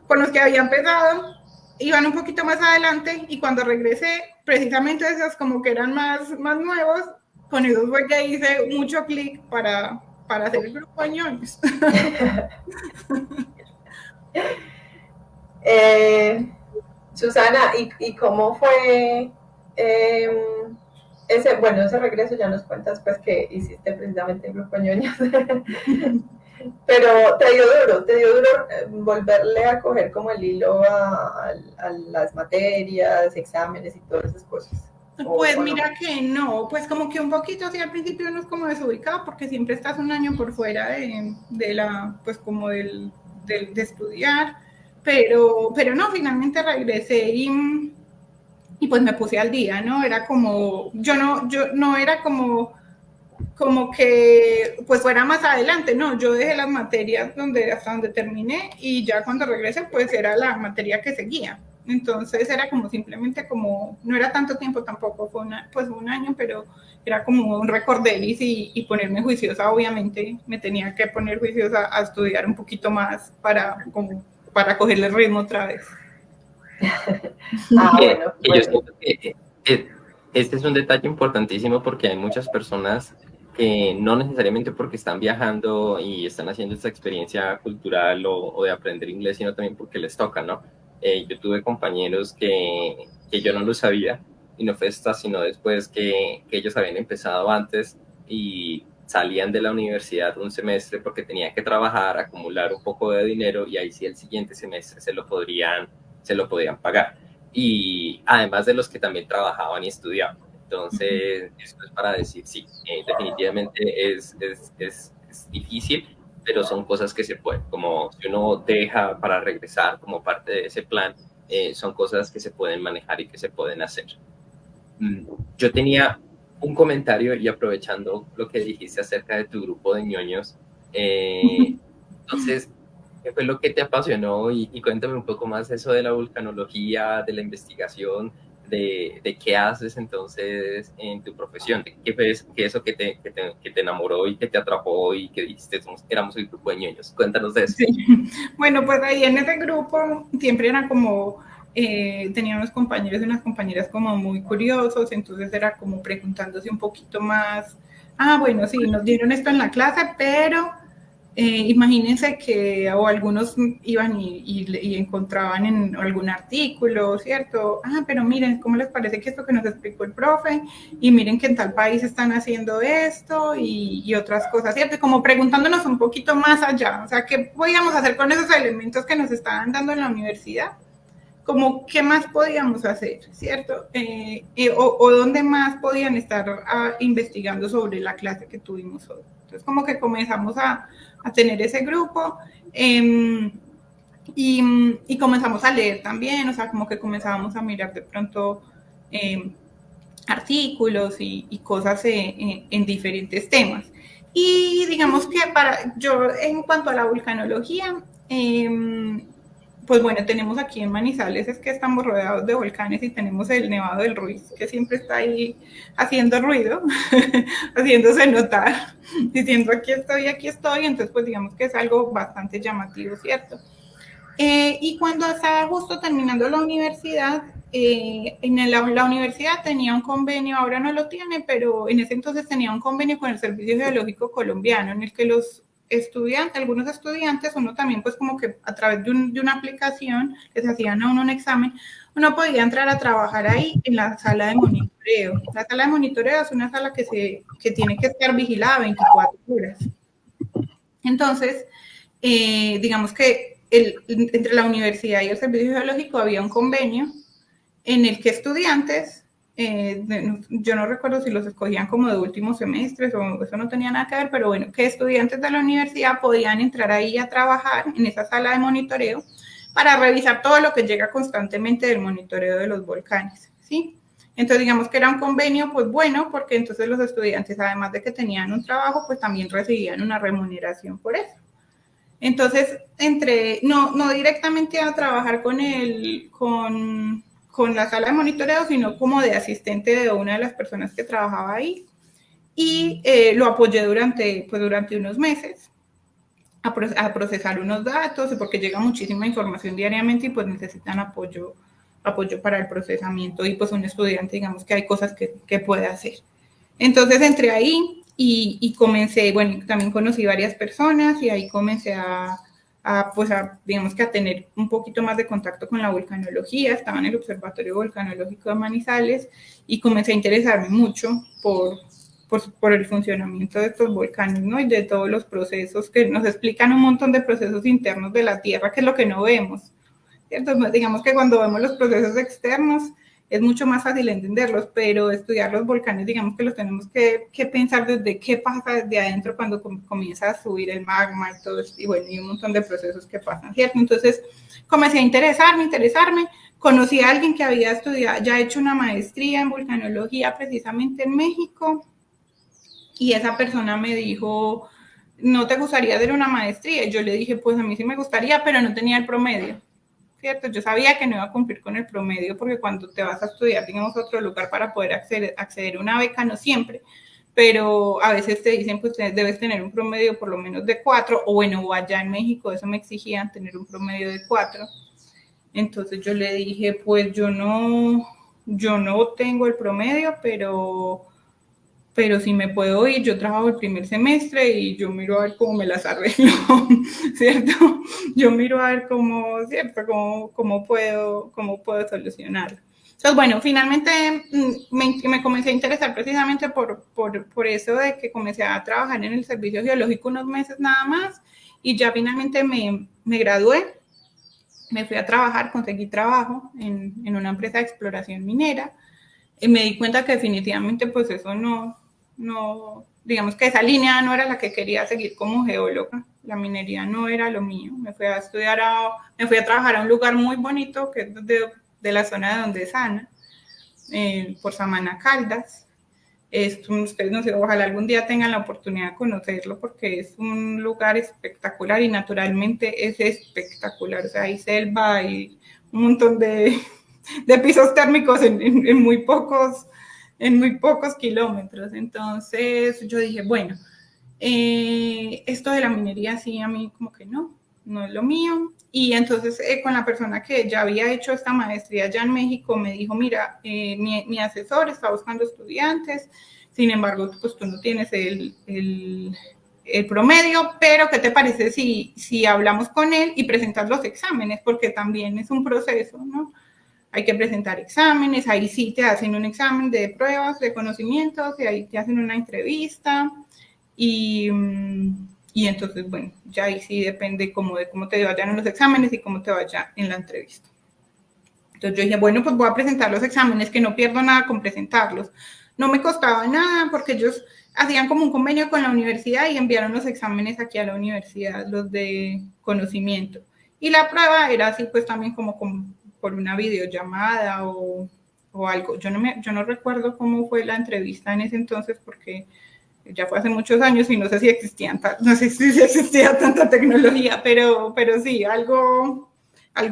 Speaker 3: con los que había empezado iban un poquito más adelante y cuando regresé, precisamente esos como que eran más nuevos, con esos fue que hice mucho clic para hacer el grupo de ñoños.
Speaker 1: Susana, ¿y cómo fue ese regreso? Ya nos cuentas pues que hiciste precisamente el grupo ñoños. Pero te dio duro volverle a coger como el hilo a las materias, exámenes y todas esas cosas.
Speaker 3: Pues mira que no, pues como que un poquito así al principio uno es como desubicado porque siempre estás un año por fuera de la, pues como de estudiar, pero no, finalmente regresé y pues me puse al día, ¿no? Era como, yo no era como que pues fuera más adelante, no, yo dejé las materias hasta donde terminé y ya cuando regresé pues era la materia que seguía. Entonces era como simplemente como, no era tanto tiempo tampoco, fue un año, pero era como un recorderis y ponerme juiciosa, obviamente me tenía que poner juiciosa a estudiar un poquito más para cogerle el ritmo otra vez.
Speaker 2: Bueno. Yo siento que este es un detalle importantísimo porque hay muchas personas que no necesariamente porque están viajando y están haciendo esta experiencia cultural o de aprender inglés, sino también porque les toca, ¿no? Yo tuve compañeros que yo no lo sabía y no fue hasta sino después que ellos habían empezado antes y salían de la universidad un semestre porque tenían que trabajar, acumular un poco de dinero y ahí sí el siguiente semestre se lo podían pagar. Y además de los que también trabajaban y estudiaban. Entonces, esto es para decir, sí, definitivamente es difícil, pero son cosas que se pueden, como si uno deja para regresar como parte de ese plan, son cosas que se pueden manejar y que se pueden hacer. Yo tenía un comentario y aprovechando lo que dijiste acerca de tu grupo de ñoños, entonces, ¿qué fue lo que te apasionó? Y cuéntame un poco más eso de la vulcanología, de la investigación, de qué haces entonces en tu profesión, de qué fue eso que te enamoró y que te atrapó y que dijiste, éramos el grupo de ñoños. Cuéntanos de eso.
Speaker 3: Sí. Bueno, pues ahí en ese grupo siempre era como, tenía unos compañeros y unas compañeras como muy curiosos, entonces era como preguntándose un poquito más, bueno, sí, nos dieron esto en la clase, pero imagínense que o algunos iban y encontraban en algún artículo, ¿cierto? Pero miren, ¿cómo les parece que esto que nos explicó el profe? Y miren que en tal país están haciendo esto y otras cosas, ¿cierto? Como preguntándonos un poquito más allá, o sea, ¿qué podíamos hacer con esos elementos que nos estaban dando en la universidad? Como, ¿qué más podíamos hacer, cierto? O dónde más podían estar investigando sobre la clase que tuvimos hoy. Entonces, como que comenzamos a tener ese grupo y comenzamos a leer también, o sea, como que comenzábamos a mirar de pronto artículos y cosas en diferentes temas. Y digamos que yo, en cuanto a la vulcanología, pues bueno, tenemos aquí en Manizales, es que estamos rodeados de volcanes y tenemos el Nevado del Ruiz, que siempre está ahí haciendo ruido, haciéndose notar, diciendo aquí estoy, entonces pues digamos que es algo bastante llamativo, ¿cierto? Y cuando estaba justo terminando la universidad, la universidad tenía un convenio, ahora no lo tiene, pero en ese entonces tenía un convenio con el Servicio Geológico Colombiano, en el que los algunos estudiantes, uno también pues como que a través de una aplicación les hacían a uno un examen, uno podía entrar a trabajar ahí en la sala de monitoreo. La sala de monitoreo es una sala que tiene que estar vigilada 24 horas. Entonces, digamos que entre la universidad y el servicio geológico había un convenio en el que estudiantes, yo no recuerdo si los escogían como de últimos semestres o eso no tenía nada que ver, pero bueno, que estudiantes de la universidad podían entrar ahí a trabajar en esa sala de monitoreo para revisar todo lo que llega constantemente del monitoreo de los volcanes, ¿sí? Entonces, digamos que era un convenio, pues bueno, porque entonces los estudiantes, además de que tenían un trabajo, pues también recibían una remuneración por eso. Entonces, no directamente a trabajar con la sala de monitoreo, sino como de asistente de una de las personas que trabajaba ahí. Y lo apoyé durante unos meses a procesar unos datos, porque llega muchísima información diariamente y pues necesitan apoyo para el procesamiento y pues un estudiante, digamos que hay cosas que puede hacer. Entonces entré ahí y comencé, bueno, también conocí varias personas y ahí comencé digamos que a tener un poquito más de contacto con la volcanología. Estaba en el Observatorio Volcanológico de Manizales y comencé a interesarme mucho por el funcionamiento de estos volcanes, ¿no? Y de todos los procesos que nos explican un montón de procesos internos de la Tierra, que es lo que no vemos, ¿cierto? Digamos que cuando vemos los procesos externos es mucho más fácil entenderlos, pero estudiar los volcanes, digamos que los tenemos que pensar desde qué pasa desde adentro cuando comienza a subir el magma y todo esto, y bueno, y un montón de procesos que pasan, ¿cierto? Entonces comencé a interesarme, conocí a alguien que había estudiado, ya hecho una maestría en volcanología precisamente en México, y esa persona me dijo, ¿no te gustaría hacer una maestría? Y yo le dije, pues a mí sí me gustaría, pero no tenía el promedio, ¿cierto? Yo sabía que no iba a cumplir con el promedio porque cuando te vas a estudiar, digamos, a otro lugar para poder acceder a una beca, no siempre, pero a veces te dicen, pues debes tener un promedio por lo menos de 4, o bueno, o allá en México eso me exigían tener un promedio de 4. Entonces yo le dije, pues yo no tengo el promedio, pero si me puedo ir, yo trabajo el primer semestre y yo miro a ver cómo me las arreglo, ¿cierto? Yo miro a ver ¿cierto? Cómo puedo solucionarlo. Entonces, bueno, finalmente me comencé a interesar precisamente por eso de que comencé a trabajar en el servicio geológico unos meses nada más y ya finalmente me gradué, me fui a trabajar, conseguí trabajo en una empresa de exploración minera y me di cuenta que definitivamente pues eso no, digamos que esa línea no era la que quería seguir como geóloga, la minería no era lo mío, me fui a trabajar a un lugar muy bonito que es de la zona de donde es Ana, por Samana Caldas. Ustedes no sé, ojalá algún día tengan la oportunidad de conocerlo porque es un lugar espectacular y naturalmente es espectacular, o sea, hay selva, hay un montón de pisos térmicos en muy pocos kilómetros. Entonces yo dije, bueno, esto de la minería sí a mí como que no es lo mío. Y entonces con la persona que ya había hecho esta maestría allá en México me dijo, mira, mi asesor está buscando estudiantes, sin embargo, pues tú no tienes el promedio, pero ¿qué te parece si hablamos con él y presentas los exámenes? Porque también es un proceso, ¿no? Hay que presentar exámenes, ahí sí te hacen un examen de pruebas, de conocimientos, y ahí te hacen una entrevista, y entonces, bueno, ya ahí sí depende como de cómo te vayan en los exámenes y cómo te vaya en la entrevista. Entonces yo dije, bueno, pues voy a presentar los exámenes, que no pierdo nada con presentarlos. No me costaba nada porque ellos hacían como un convenio con la universidad y enviaron los exámenes aquí a la universidad, los de conocimiento. Y la prueba era así, pues también como por una videollamada o algo. Yo no recuerdo cómo fue la entrevista en ese entonces porque ya fue hace muchos años y no sé si existía tanta tecnología, pero sí, algo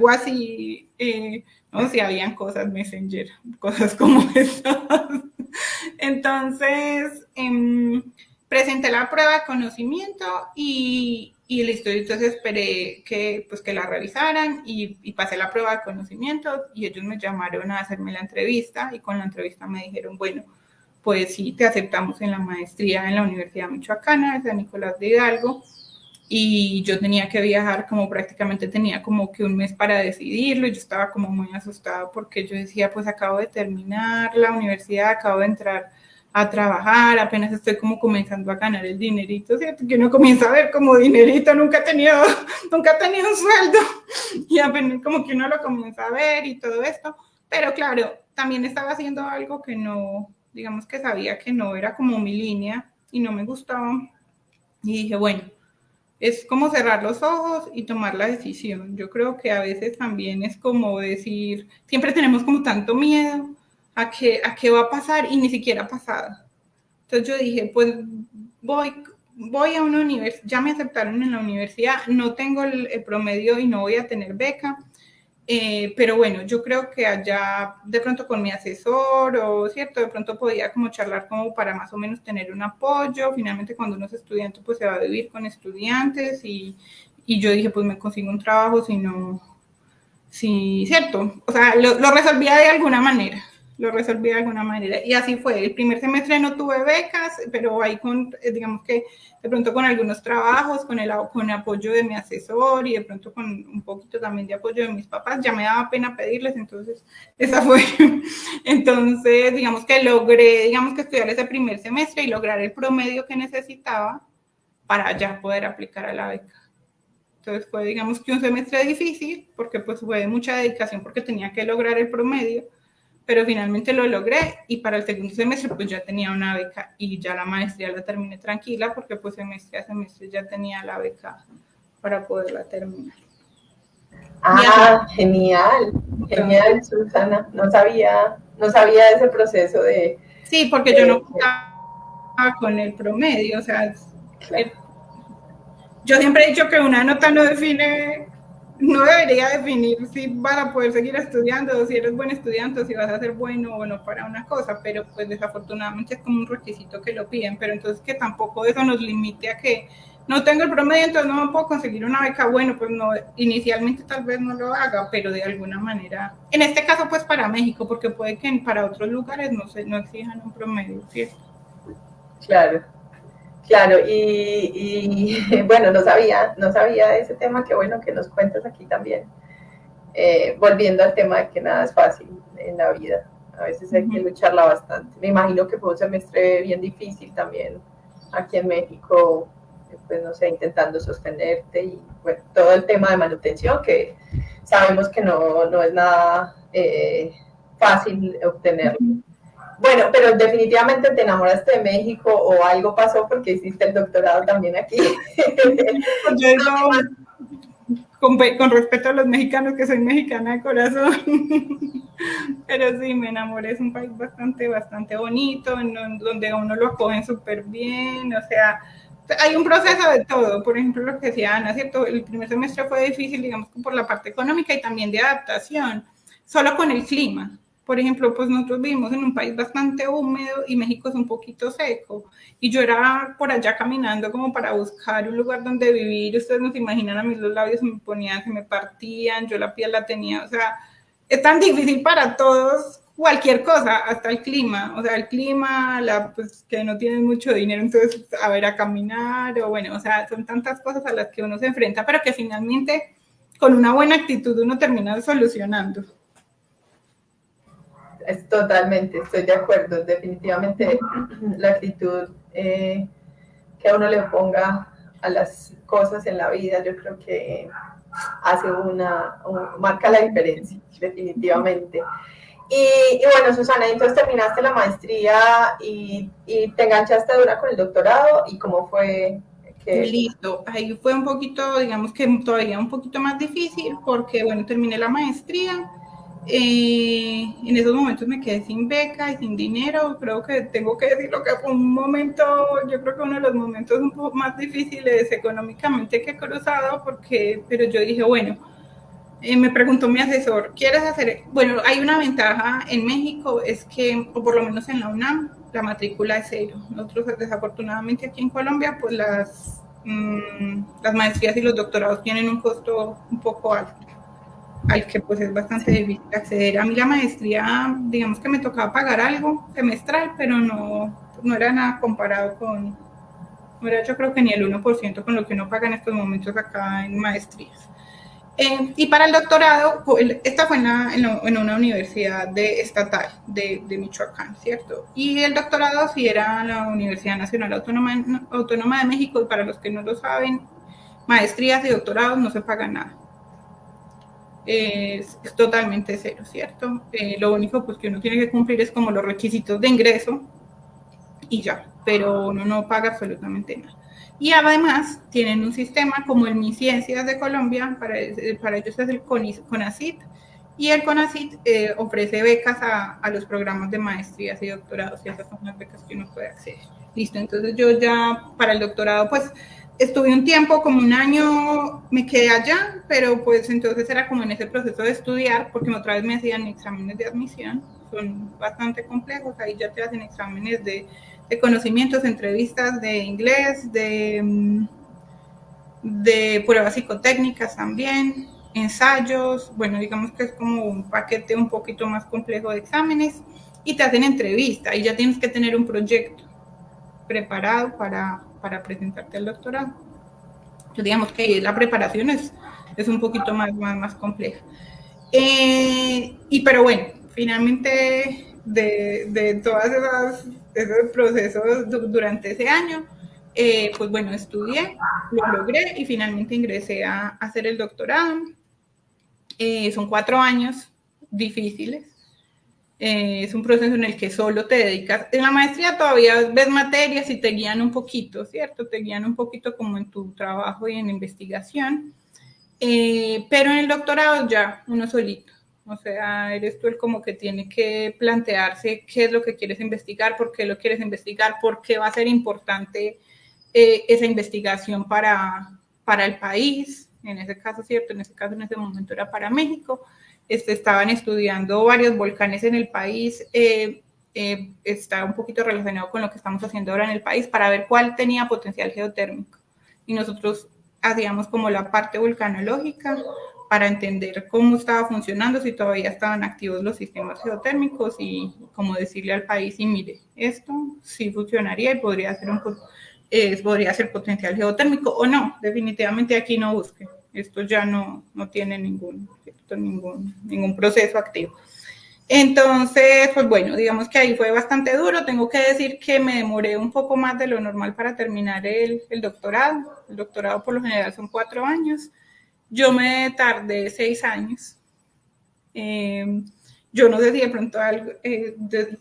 Speaker 3: así, no sé, habían cosas Messenger, cosas como esas. Entonces, presenté la prueba de conocimiento y listo, entonces esperé que la revisaran y pasé la prueba de conocimiento y ellos me llamaron a hacerme la entrevista y con la entrevista me dijeron, bueno, pues sí, te aceptamos en la maestría en la Universidad Michoacana de San Nicolás de Hidalgo y yo tenía que viajar, como prácticamente tenía como que un mes para decidirlo, y yo estaba como muy asustada porque yo decía, pues acabo de terminar la universidad, acabo de entrar a trabajar, apenas estoy como comenzando a ganar el dinerito, ¿cierto? Que uno comienza a ver como dinerito, nunca he tenido un sueldo, y apenas como que uno lo comienza a ver y todo esto, pero claro, también estaba haciendo algo que no, digamos que sabía que no era como mi línea y no me gustaba, y dije, bueno, es como cerrar los ojos y tomar la decisión. Yo creo que a veces también es como decir, siempre tenemos como tanto miedo a qué va a pasar y ni siquiera ha pasado. Entonces yo dije, pues voy a una universidad, ya me aceptaron en la universidad, no tengo el promedio y no voy a tener beca, pero bueno, yo creo que allá de pronto con mi asesor o cierto, de pronto podía como charlar como para más o menos tener un apoyo. Finalmente cuando uno es estudiante pues se va a vivir con estudiantes y yo dije pues me consigo un trabajo si no, sí, cierto, o sea, lo resolvía de alguna manera, lo resolví de alguna manera. Y así fue. El primer semestre no tuve becas, pero ahí con, digamos que de pronto con algunos trabajos, con apoyo de mi asesor y de pronto con un poquito también de apoyo de mis papás, ya me daba pena pedirles, entonces esa fue. Entonces, digamos que logré, digamos que estudiar ese primer semestre y lograr el promedio que necesitaba para ya poder aplicar a la beca. Entonces fue, digamos que un semestre difícil, porque pues fue de mucha dedicación, porque tenía que lograr el promedio, pero finalmente lo logré y para el segundo semestre pues ya tenía una beca y ya la maestría la terminé tranquila porque pues semestre a semestre ya tenía la beca para poderla terminar.
Speaker 1: Ah, genial, genial, Susana. No sabía ese proceso de...
Speaker 3: Sí, porque yo no contaba con el promedio, o sea, claro. Yo siempre he dicho que una nota no debería definir si vas a poder seguir estudiando, o si eres buen estudiante, o si vas a ser bueno o no para una cosa, pero pues desafortunadamente es como un requisito que lo piden, pero entonces que tampoco eso nos limite a que no tengo el promedio, entonces no me puedo conseguir una beca. Bueno, pues no, inicialmente tal vez no lo haga, pero de alguna manera, en este caso pues para México, porque puede que para otros lugares no exijan un promedio, ¿cierto?
Speaker 1: Claro. Claro, y bueno, no sabía de ese tema, qué bueno que nos cuentas aquí también. Volviendo al tema de que nada es fácil en la vida, a veces hay que lucharla bastante. Me imagino que fue un semestre bien difícil también aquí en México, pues no sé, intentando sostenerte y bueno, todo el tema de manutención, que sabemos que no es nada fácil obtenerlo. Bueno, pero definitivamente te enamoraste de México o algo pasó porque hiciste el doctorado también aquí.
Speaker 3: Yo digo, con respeto a los mexicanos, que soy mexicana de corazón, pero sí, me enamoré. Es un país bastante bonito, donde a uno lo acogen súper bien, o sea, hay un proceso de todo. Por ejemplo, lo que decía Ana, ¿cierto? El primer semestre fue difícil, digamos, por la parte económica y también de adaptación, solo con el clima. Por ejemplo, pues nosotros vivimos en un país bastante húmedo y México es un poquito seco. Y yo era por allá caminando como para buscar un lugar donde vivir. Ustedes no se imaginan, a mí los labios se me partían, yo la piel la tenía, o sea, es tan difícil para todos cualquier cosa, hasta el clima. O sea, el clima, pues que no tienen mucho dinero, entonces a ver, a caminar, o bueno, o sea, son tantas cosas a las que uno se enfrenta, pero que finalmente con una buena actitud uno termina solucionando.
Speaker 1: Totalmente, estoy de acuerdo. Definitivamente la actitud que uno le ponga a las cosas en la vida, yo creo que marca la diferencia, definitivamente. Y bueno, Susana, entonces terminaste la maestría y te enganchaste dura con el doctorado, ¿y cómo fue?
Speaker 3: Listo, ahí fue un poquito, digamos que todavía un poquito más difícil porque, bueno, terminé la maestría. En esos momentos me quedé sin beca y sin dinero. Creo que tengo que decirlo que fue un momento, yo creo que uno de los momentos un poco más difíciles económicamente que he cruzado, pero yo dije, bueno, me preguntó mi asesor, ¿quieres hacer? Bueno, hay una ventaja en México, es que, o por lo menos en la UNAM, la matrícula es cero. Nosotros desafortunadamente aquí en Colombia, pues las maestrías y los doctorados tienen un costo un poco alto, al que pues es bastante difícil acceder. A mí la maestría, digamos que me tocaba pagar algo semestral, pero no era nada comparado Mira, yo creo que ni el 1% con lo que uno paga en estos momentos acá en maestrías. Y para el doctorado, esta fue en una universidad estatal de Michoacán, ¿cierto? Y el doctorado sí era en la Universidad Nacional Autónoma de México, y para los que no lo saben, maestrías y doctorados no se pagan nada. Es totalmente cero, ¿cierto? Lo único pues, que uno tiene que cumplir es como los requisitos de ingreso y ya, pero uno no paga absolutamente nada. Y además tienen un sistema como el Mi Ciencias de Colombia, para ellos es el CONACYT, y el CONACYT ofrece becas a los programas de maestrías y doctorados, y esas son las becas que uno puede acceder. Listo, entonces yo ya para el doctorado pues estuve un tiempo, como un año, me quedé allá, pero pues entonces era como en ese proceso de estudiar, porque otra vez me hacían exámenes de admisión, son bastante complejos, ahí ya te hacen exámenes de conocimientos, entrevistas de inglés, de pruebas psicotécnicas también, ensayos, bueno, digamos que es como un paquete un poquito más complejo de exámenes, y te hacen entrevista, y ya tienes que tener un proyecto preparado para presentarte al doctorado. Entonces, digamos que la preparación es un poquito más compleja. Pero bueno, finalmente de todos esos procesos durante ese año, pues bueno, estudié, lo logré y finalmente ingresé a hacer el doctorado. Son 4 años difíciles. Es un proceso en el que solo te dedicas. En la maestría todavía ves materias y te guían un poquito, ¿cierto? Te guían un poquito como en tu trabajo y en investigación. Pero en el doctorado ya uno solito. O sea, eres tú el como que tiene que plantearse qué es lo que quieres investigar, por qué lo quieres investigar, por qué va a ser importante esa investigación para el país. En ese caso, ¿cierto? En ese caso, en ese momento era para México. Estaban estudiando varios volcanes en el país. Está un poquito relacionado con lo que estamos haciendo ahora en el país para ver cuál tenía potencial geotérmico. Y nosotros hacíamos como la parte vulcanológica para entender cómo estaba funcionando, si todavía estaban activos los sistemas geotérmicos y como decirle al país, y mire, esto sí funcionaría y podría ser potencial geotérmico o no, definitivamente aquí no busque, esto ya no tiene ningún proceso activo. Entonces, pues bueno, digamos que ahí fue bastante duro. Tengo que decir que me demoré un poco más de lo normal para terminar el doctorado. El doctorado por lo general son 4 años. Yo me tardé 6 años. Yo no sé si de pronto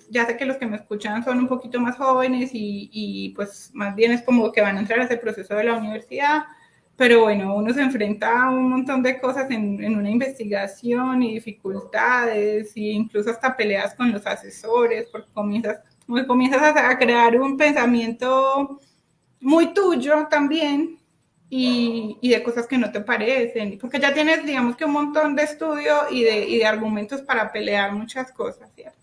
Speaker 3: ya sé que los que me escuchan son un poquito más jóvenes y pues más bien es como que van a entrar a ese proceso de la universidad. Pero bueno, uno se enfrenta a un montón de cosas en una investigación y dificultades e incluso hasta peleas con los asesores, porque comienzas a crear un pensamiento muy tuyo también y de cosas que no te parecen, porque ya tienes, digamos que un montón de estudio y de argumentos para pelear muchas cosas, ¿cierto?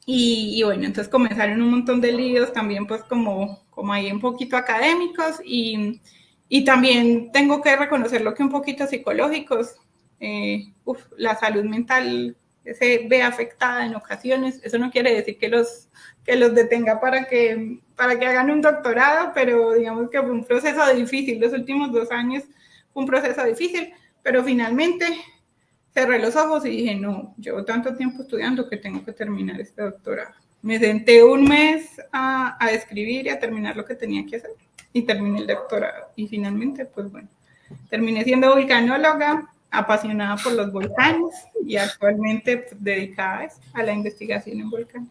Speaker 3: Y bueno, entonces comenzaron un montón de líos también, pues como ahí un poquito académicos y también tengo que reconocerlo que un poquito psicológicos. La salud mental se ve afectada en ocasiones. Eso no quiere decir que los detenga para que hagan un doctorado, pero digamos que fue un proceso difícil. Los últimos 2 años fue un proceso difícil, pero finalmente cerré los ojos y dije, no, llevo tanto tiempo estudiando que tengo que terminar este doctorado. Me senté un mes a escribir y a terminar lo que tenía que hacer y terminé el doctorado. Y finalmente, pues bueno, terminé siendo vulcanóloga, apasionada por los volcanes y actualmente pues, dedicada a la investigación en volcanes.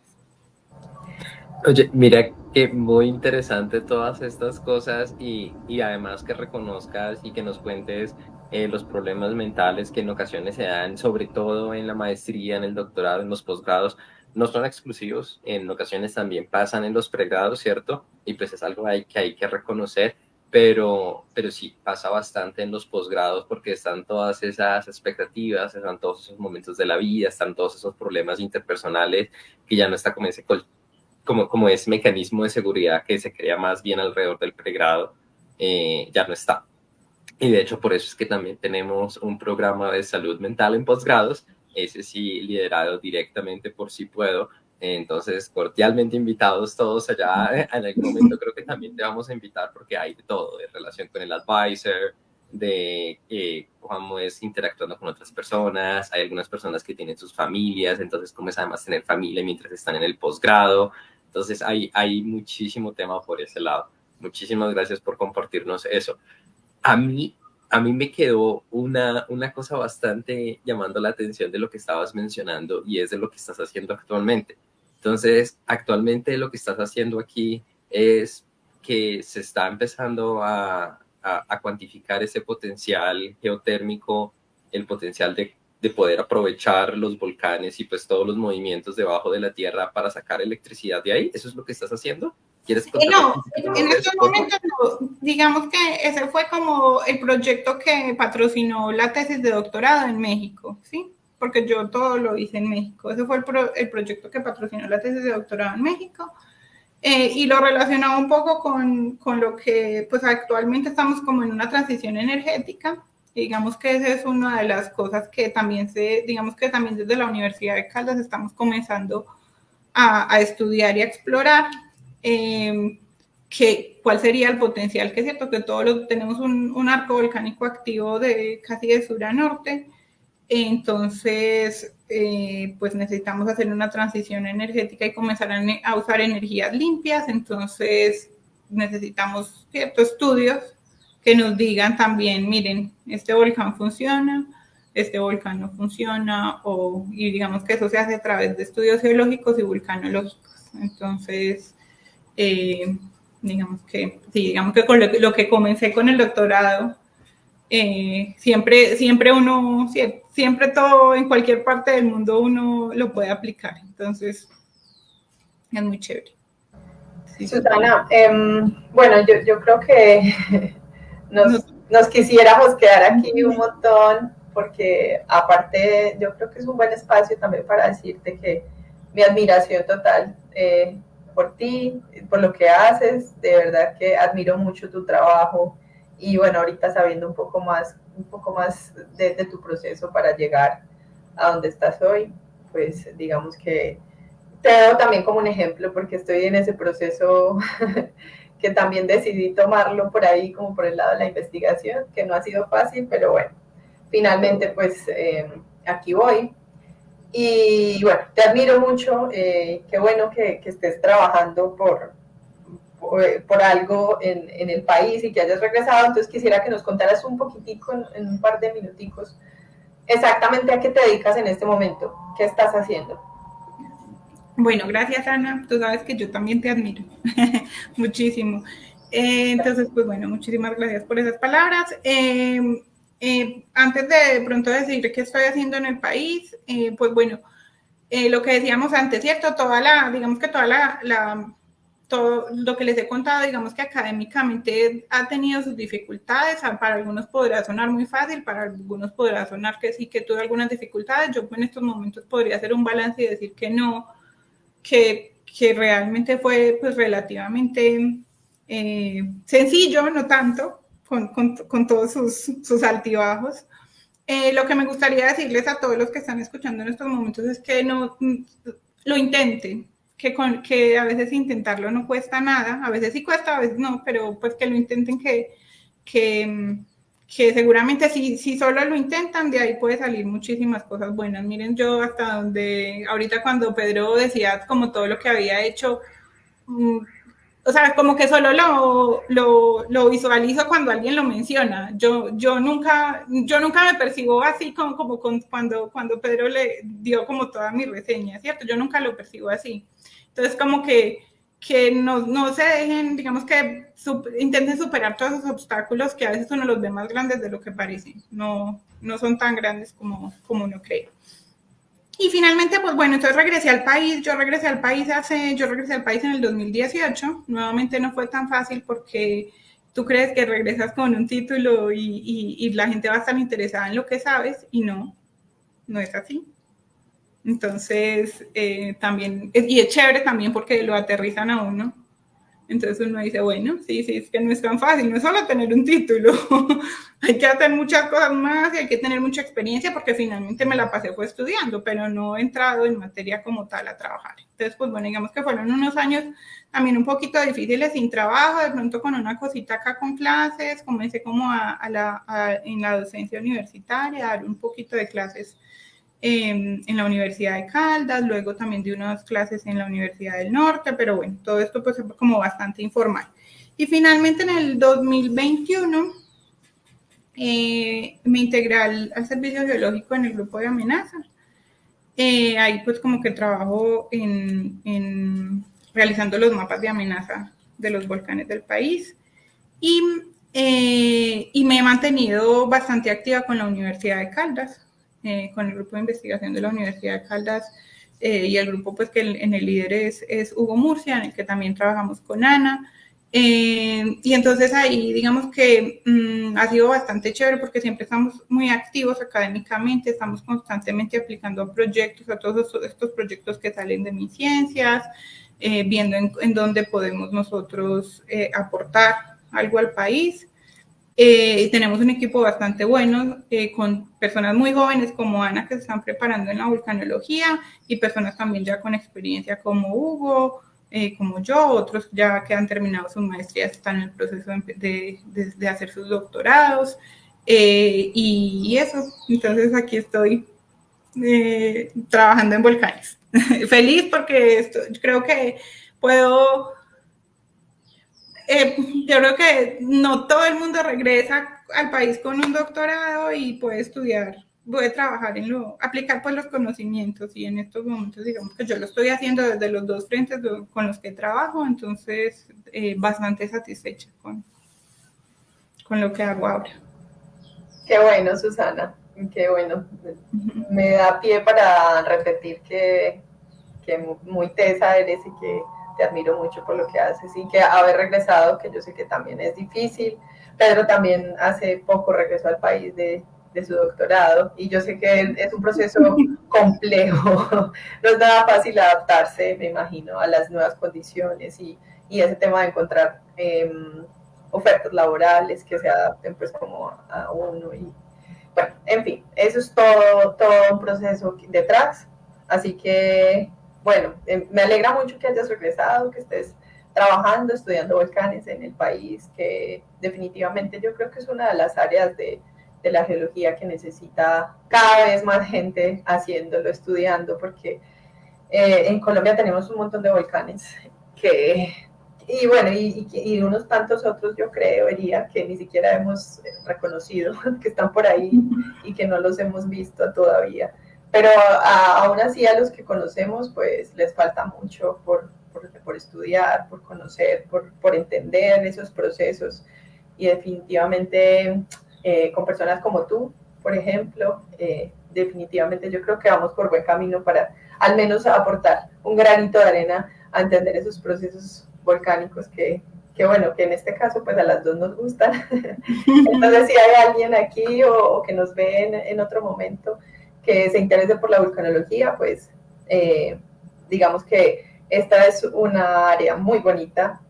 Speaker 2: Oye, mira que muy interesante todas estas cosas y además que reconozcas y que nos cuentes los problemas mentales que en ocasiones se dan, sobre todo en la maestría, en el doctorado, en los posgrados, no son exclusivos, en ocasiones también pasan en los pregrados, ¿cierto? Y pues es algo que hay que reconocer, pero sí pasa bastante en los posgrados porque están todas esas expectativas, están todos esos momentos de la vida, están todos esos problemas interpersonales que ya no está como ese como ese mecanismo de seguridad que se crea más bien alrededor del pregrado, ya no está. Y de hecho por eso es que también tenemos un programa de salud mental en posgrados, ese sí liderado directamente por Si Puedo, Entonces, cordialmente invitados todos allá. En algún momento creo que también te vamos a invitar porque hay de todo, de relación con el advisor, de cómo es interactuando con otras personas. Hay algunas personas que tienen sus familias, entonces cómo es además tener familia mientras están en el posgrado. Entonces, hay muchísimo tema por ese lado. Muchísimas gracias por compartirnos eso. A mí, a mí me quedó una cosa bastante llamando la atención de lo que estabas mencionando y es de lo que estás haciendo actualmente. Entonces, actualmente lo que estás haciendo aquí es que se está empezando a cuantificar ese potencial geotérmico, el potencial de poder aprovechar los volcanes y pues todos los movimientos debajo de la tierra para sacar electricidad de ahí. ¿Eso es lo que estás haciendo? ¿Quieres
Speaker 3: No, en estos momentos no. Digamos que ese fue como el proyecto que patrocinó la tesis de doctorado en México, ¿sí? Porque yo todo lo hice en México. Ese fue el proyecto que patrocinó la tesis de doctorado en México. Y lo relacionaba un poco con lo que pues actualmente estamos como en una transición energética. Y digamos que esa es una de las cosas que también digamos que también desde la Universidad de Caldas estamos comenzando a estudiar y a explorar cuál sería el potencial, que es cierto que todos tenemos un arco volcánico activo de casi de sur a norte, entonces pues necesitamos hacer una transición energética y comenzar a usar energías limpias, entonces necesitamos ciertos estudios que nos digan también, miren, este volcán funciona, este volcán no funciona, y digamos que eso se hace a través de estudios geológicos y vulcanológicos. Entonces, digamos que con lo que comencé con el doctorado, siempre todo en cualquier parte del mundo uno lo puede aplicar. Entonces, es muy chévere.
Speaker 1: Sí. Susana, bueno, yo creo que nos quisiéramos quedar aquí un montón, porque aparte yo creo que es un buen espacio también para decirte que mi admiración total por ti, por lo que haces, de verdad que admiro mucho tu trabajo y bueno, ahorita sabiendo un poco más de tu proceso para llegar a donde estás hoy, pues digamos que te veo también como un ejemplo porque estoy en ese proceso que también decidí tomarlo por ahí como por el lado de la investigación, que no ha sido fácil, pero bueno, finalmente pues aquí voy. Y bueno, te admiro mucho, qué bueno que estés trabajando por algo en el país y que hayas regresado, entonces quisiera que nos contaras un poquitico, en un par de minuticos, exactamente a qué te dedicas en este momento, qué estás haciendo.
Speaker 3: Bueno, gracias Ana, tú sabes que yo también te admiro muchísimo. Entonces, pues bueno, muchísimas gracias por esas palabras. Antes de pronto decir qué estoy haciendo en el país, pues bueno, lo que decíamos antes, ¿cierto? Digamos que todo lo que les he contado, digamos que académicamente ha tenido sus dificultades, para algunos podrá sonar muy fácil, para algunos podrá sonar que sí, que tuve algunas dificultades, yo en estos momentos podría hacer un balance y decir que no, que realmente fue pues relativamente sencillo, no tanto, con todos sus altibajos. Lo que me gustaría decirles a todos los que están escuchando en estos momentos es que no lo intenten, que a veces intentarlo no cuesta nada, a veces sí cuesta, a veces no, pero pues que lo intenten, que seguramente si solo lo intentan, de ahí puede salir muchísimas cosas buenas. Miren, yo hasta donde, ahorita cuando Pedro decía como todo lo que había hecho, o sea, como que solo lo visualizo cuando alguien lo menciona. Yo nunca me percibo así como cuando Pedro le dio como toda mi reseña, ¿cierto? Yo nunca lo percibo así. Entonces, como que no se dejen, digamos que intenten superar todos esos obstáculos que a veces uno los ve más grandes de lo que parecen. No son tan grandes como uno cree. Y finalmente, pues bueno, entonces regresé al país. Yo regresé al país en el 2018. Nuevamente no fue tan fácil porque tú crees que regresas con un título y la gente va a estar interesada en lo que sabes y no es así. Entonces, también, y es chévere también porque lo aterrizan a uno. Entonces uno dice, bueno, sí, es que no es tan fácil, no es solo tener un título, hay que hacer muchas cosas más y hay que tener mucha experiencia porque finalmente me la pasé fue estudiando, pero no he entrado en materia como tal a trabajar. Entonces, pues bueno, digamos que fueron unos años también un poquito difíciles sin trabajo, de pronto con una cosita acá con clases, comencé como en la docencia universitaria, a dar un poquito de clases en la Universidad de Caldas, luego también di unas clases en la Universidad del Norte, pero bueno, todo esto pues fue como bastante informal. Y finalmente en el 2021 me integré al servicio geológico en el grupo de amenaza. Ahí pues como que trabajo realizando los mapas de amenaza de los volcanes del país y me he mantenido bastante activa con la Universidad de Caldas, con el grupo de investigación de la Universidad de Caldas y el grupo pues que en el líder es Hugo Murcia, en el que también trabajamos con Ana. Y entonces ahí digamos que ha sido bastante chévere porque siempre estamos muy activos académicamente, estamos constantemente aplicando a proyectos, a todos estos proyectos que salen de mis ciencias, viendo en dónde podemos nosotros aportar algo al país. Tenemos un equipo bastante bueno con personas muy jóvenes como Ana que se están preparando en la vulcanología y personas también ya con experiencia como Hugo, como yo, otros ya que han terminado sus maestrías están en el proceso de hacer sus doctorados y eso, entonces aquí estoy trabajando en volcanes. Feliz porque creo que puedo yo creo que no todo el mundo regresa al país con un doctorado y puede estudiar, puede trabajar aplicar pues los conocimientos y en estos momentos digamos que yo lo estoy haciendo desde los dos frentes con los que trabajo, entonces bastante satisfecha con lo que hago ahora.
Speaker 1: Qué bueno, Susana, qué bueno. Me da pie para repetir que muy tesa eres y que te admiro mucho por lo que haces y que haber regresado, que yo sé que también es difícil. Pedro también hace poco regresó al país de su doctorado y yo sé que es un proceso complejo, no es nada fácil adaptarse, me imagino, a las nuevas condiciones y ese tema de encontrar ofertas laborales que se adapten pues como a uno y bueno, en fin, eso es todo un proceso detrás, así que bueno, me alegra mucho que hayas regresado, que estés trabajando, estudiando volcanes en el país, que definitivamente yo creo que es una de las áreas de la geología que necesita cada vez más gente haciéndolo, estudiando, porque en Colombia tenemos un montón de volcanes y bueno, y unos tantos otros yo creería que ni siquiera hemos reconocido, que están por ahí y que no los hemos visto todavía. Pero aún así a los que conocemos pues les falta mucho por estudiar, por conocer, por entender esos procesos y definitivamente con personas como tú, por ejemplo, definitivamente yo creo que vamos por buen camino para al menos aportar un granito de arena a entender esos procesos volcánicos que bueno, que en este caso pues a las dos nos gustan. Entonces si hay alguien aquí o que nos ve en otro momento que se interese por la vulcanología, pues digamos que esta es una área muy bonita,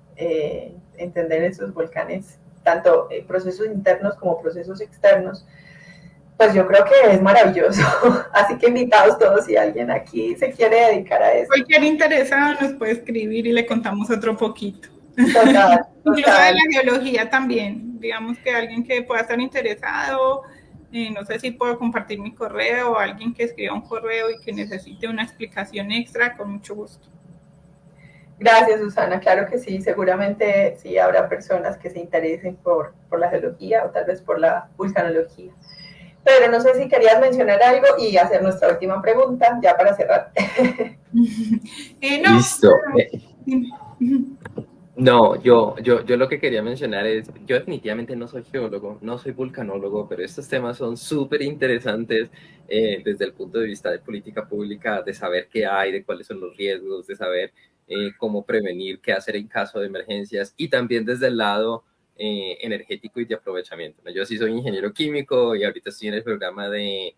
Speaker 1: entender esos volcanes, tanto procesos internos como procesos externos, pues yo creo que es maravilloso. Así que invitados todos, si alguien aquí se quiere dedicar a eso.
Speaker 3: Cualquier interesado nos puede escribir y le contamos otro poquito.
Speaker 1: Total.
Speaker 3: Incluso de la geología también, digamos que alguien que pueda estar interesado, no sé si puedo compartir mi correo o alguien que escriba un correo y que necesite una explicación extra, con mucho gusto.
Speaker 1: Gracias, Susana. Claro que sí, seguramente sí habrá personas que se interesen por la geología o tal vez por la vulcanología. Pero no sé si querías mencionar algo y hacer nuestra última pregunta, ya para cerrar.
Speaker 3: No.
Speaker 2: Listo. No, yo lo que quería mencionar es, yo definitivamente no soy geólogo, no soy vulcanólogo, pero estos temas son súper interesantes desde el punto de vista de política pública, de saber qué hay, de cuáles son los riesgos, de saber cómo prevenir, qué hacer en caso de emergencias y también desde el lado energético y de aprovechamiento, ¿no? Yo sí soy ingeniero químico y ahorita estoy en el programa de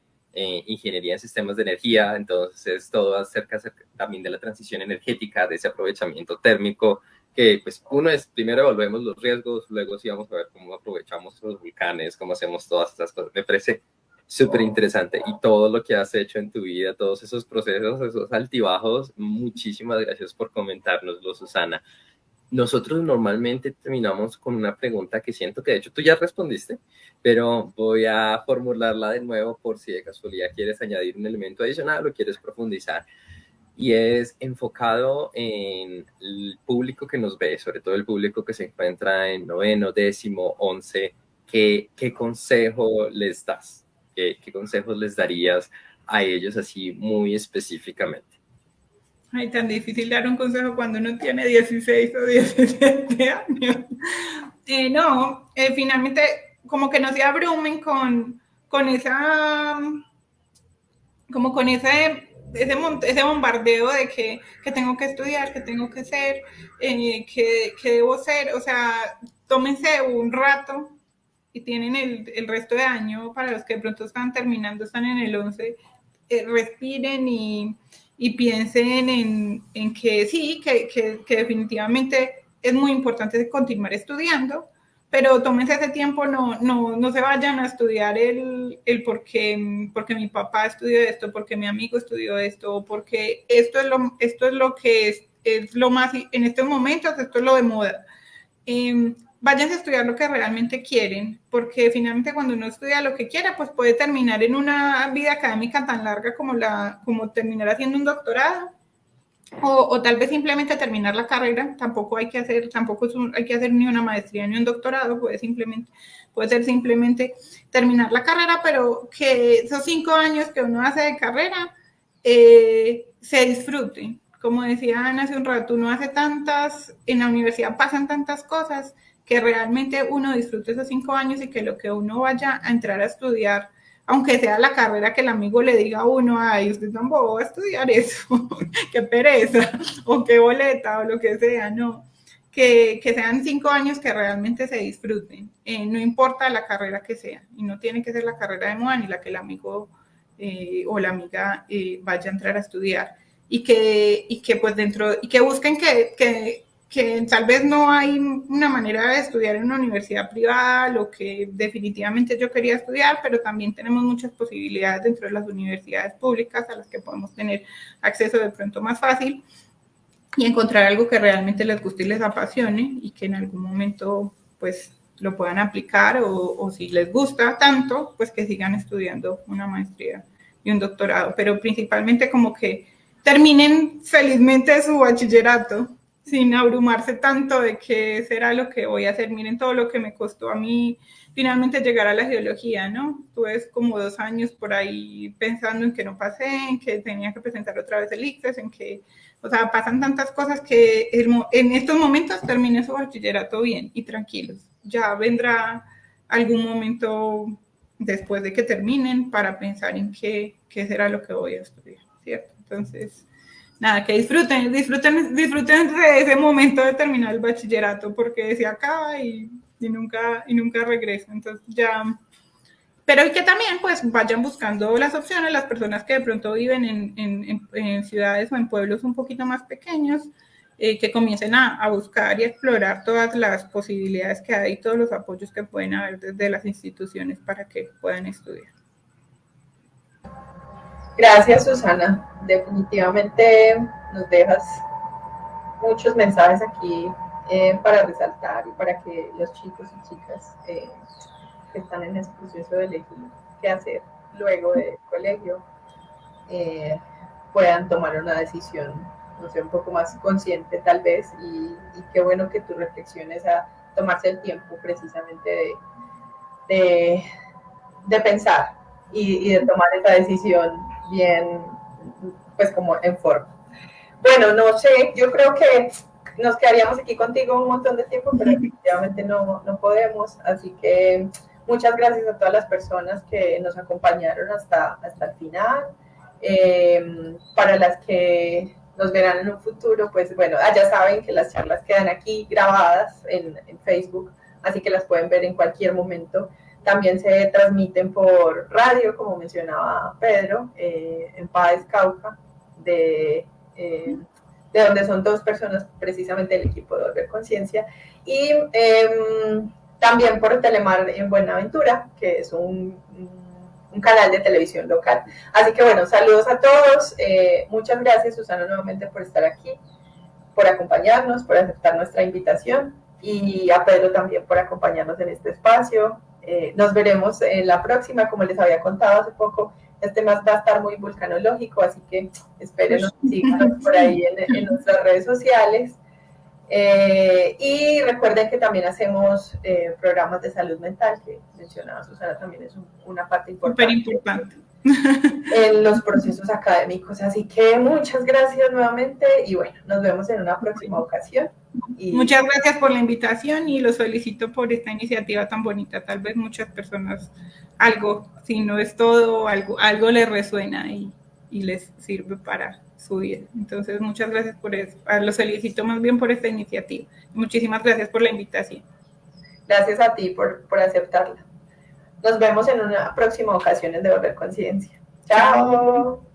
Speaker 2: ingeniería en sistemas de energía, entonces todo acerca también de la transición energética, de ese aprovechamiento térmico que pues uno es, primero evaluemos los riesgos, luego sí vamos a ver cómo aprovechamos los volcanes, cómo hacemos todas estas cosas. Me parece súper interesante y todo lo que has hecho en tu vida, todos esos procesos, esos altibajos, muchísimas gracias por comentárnoslo, Susana. Nosotros normalmente terminamos con una pregunta que siento que de hecho tú ya respondiste, pero voy a formularla de nuevo por si de casualidad quieres añadir un elemento adicional o quieres profundizar. Y es enfocado en el público que nos ve, sobre todo el público que se encuentra en noveno, décimo, 11. ¿Qué consejo les das? ¿Qué consejos les darías a ellos así muy específicamente?
Speaker 3: Ay, tan difícil dar un consejo cuando uno tiene 16 o 17 años. No, finalmente, como que no se abrumen con esa, como con ese bombardeo de que tengo que estudiar, que tengo que ser, que debo ser. O sea, tómense un rato y tienen el resto de año, para los que de pronto están terminando, están en el 11, respiren y piensen en que sí, que definitivamente es muy importante continuar estudiando, pero tómense ese tiempo, no se vayan a estudiar el porque mi papá estudió esto, porque mi amigo estudió esto, porque esto es lo que es lo más, en estos momentos, esto es lo de moda. Váyanse a estudiar lo que realmente quieren, porque finalmente cuando uno estudia lo que quiere, pues puede terminar en una vida académica tan larga como terminar haciendo un doctorado, o tal vez simplemente terminar la carrera. Tampoco hay que hacer ni una maestría ni un doctorado, puede ser simplemente terminar la carrera, pero que esos 5 años que uno hace de carrera se disfruten. Como decía Ana hace un rato, uno hace en la universidad pasan tantas cosas, que realmente uno disfrute esos 5 años y que lo que uno vaya a entrar a estudiar, aunque sea la carrera que el amigo le diga a uno, ay, usted tampoco va a estudiar eso, qué pereza, o qué boleta, o lo que sea, no. Que sean 5 años que realmente se disfruten, no importa la carrera que sea, y no tiene que ser la carrera de moda ni la que el amigo o la amiga vaya a entrar a estudiar, y que pues y que busquen que tal vez no hay una manera de estudiar en una universidad privada, lo que definitivamente yo quería estudiar, pero también tenemos muchas posibilidades dentro de las universidades públicas a las que podemos tener acceso de pronto más fácil, y encontrar algo que realmente les guste y les apasione, y que en algún momento pues lo puedan aplicar, o si les gusta tanto, pues que sigan estudiando una maestría y un doctorado, pero principalmente como que terminen felizmente su bachillerato, sin abrumarse tanto de qué será lo que voy a hacer. Miren todo lo que me costó a mí finalmente llegar a la geología, ¿no? Tuve como 2 años por ahí pensando en que no pasé, en que tenía que presentar otra vez el ICFES, en que, o sea, pasan tantas cosas que en estos momentos terminé su bachillerato bien y tranquilos. Ya vendrá algún momento después de que terminen para pensar en qué será lo que voy a estudiar, ¿cierto? Entonces, nada, que disfruten de ese momento de terminar el bachillerato, porque se acaba y nunca regresa. Entonces ya, pero y que también pues vayan buscando las opciones, las personas que de pronto viven en ciudades o en pueblos un poquito más pequeños, que comiencen a buscar y a explorar todas las posibilidades que hay, todos los apoyos que pueden haber desde las instituciones para que puedan estudiar.
Speaker 1: Gracias, Susana. Definitivamente nos dejas muchos mensajes aquí para resaltar y para que los chicos y chicas que están en ese proceso de elegir qué hacer luego del colegio puedan tomar una decisión, no sé, un poco más consciente tal vez, y qué bueno que tú reflexiones a tomarse el tiempo precisamente de pensar y de tomar esa decisión bien, pues como en forma. Bueno, no sé, yo creo que nos quedaríamos aquí contigo un montón de tiempo, pero definitivamente no podemos, así que muchas gracias a todas las personas que nos acompañaron hasta el final. Para las que nos verán en un futuro, pues bueno, ya saben que las charlas quedan aquí grabadas en Facebook, así que las pueden ver en cualquier momento. También se transmiten por radio, como mencionaba Pedro, en Páez Cauca, de donde son 2 personas precisamente del equipo de Volver Conciencia, y también por Telemar en Buenaventura, que es un canal de televisión local. Así que bueno, saludos a todos, muchas gracias Susana nuevamente por estar aquí, por acompañarnos, por aceptar nuestra invitación, y a Pedro también por acompañarnos en este espacio. Nos veremos en la próxima, como les había contado hace poco, este más va a estar muy vulcanológico, así que espérenos, síganos por ahí en nuestras redes sociales. Y recuerden que también hacemos programas de salud mental, que mencionaba Susana, también es una parte importante.
Speaker 3: Súper importante.
Speaker 1: En los procesos académicos. Así que muchas gracias nuevamente y bueno, nos vemos en una próxima ocasión.
Speaker 3: Muchas gracias por la invitación y los felicito por esta iniciativa tan bonita. Tal vez muchas personas algo, si no es todo, algo les resuena y les sirve para su vida. Entonces, muchas gracias por eso. Los felicito más bien por esta iniciativa. Muchísimas gracias por la invitación.
Speaker 1: Gracias a ti por aceptarla. Nos vemos en una próxima ocasión en Volver Conciencia. Chao.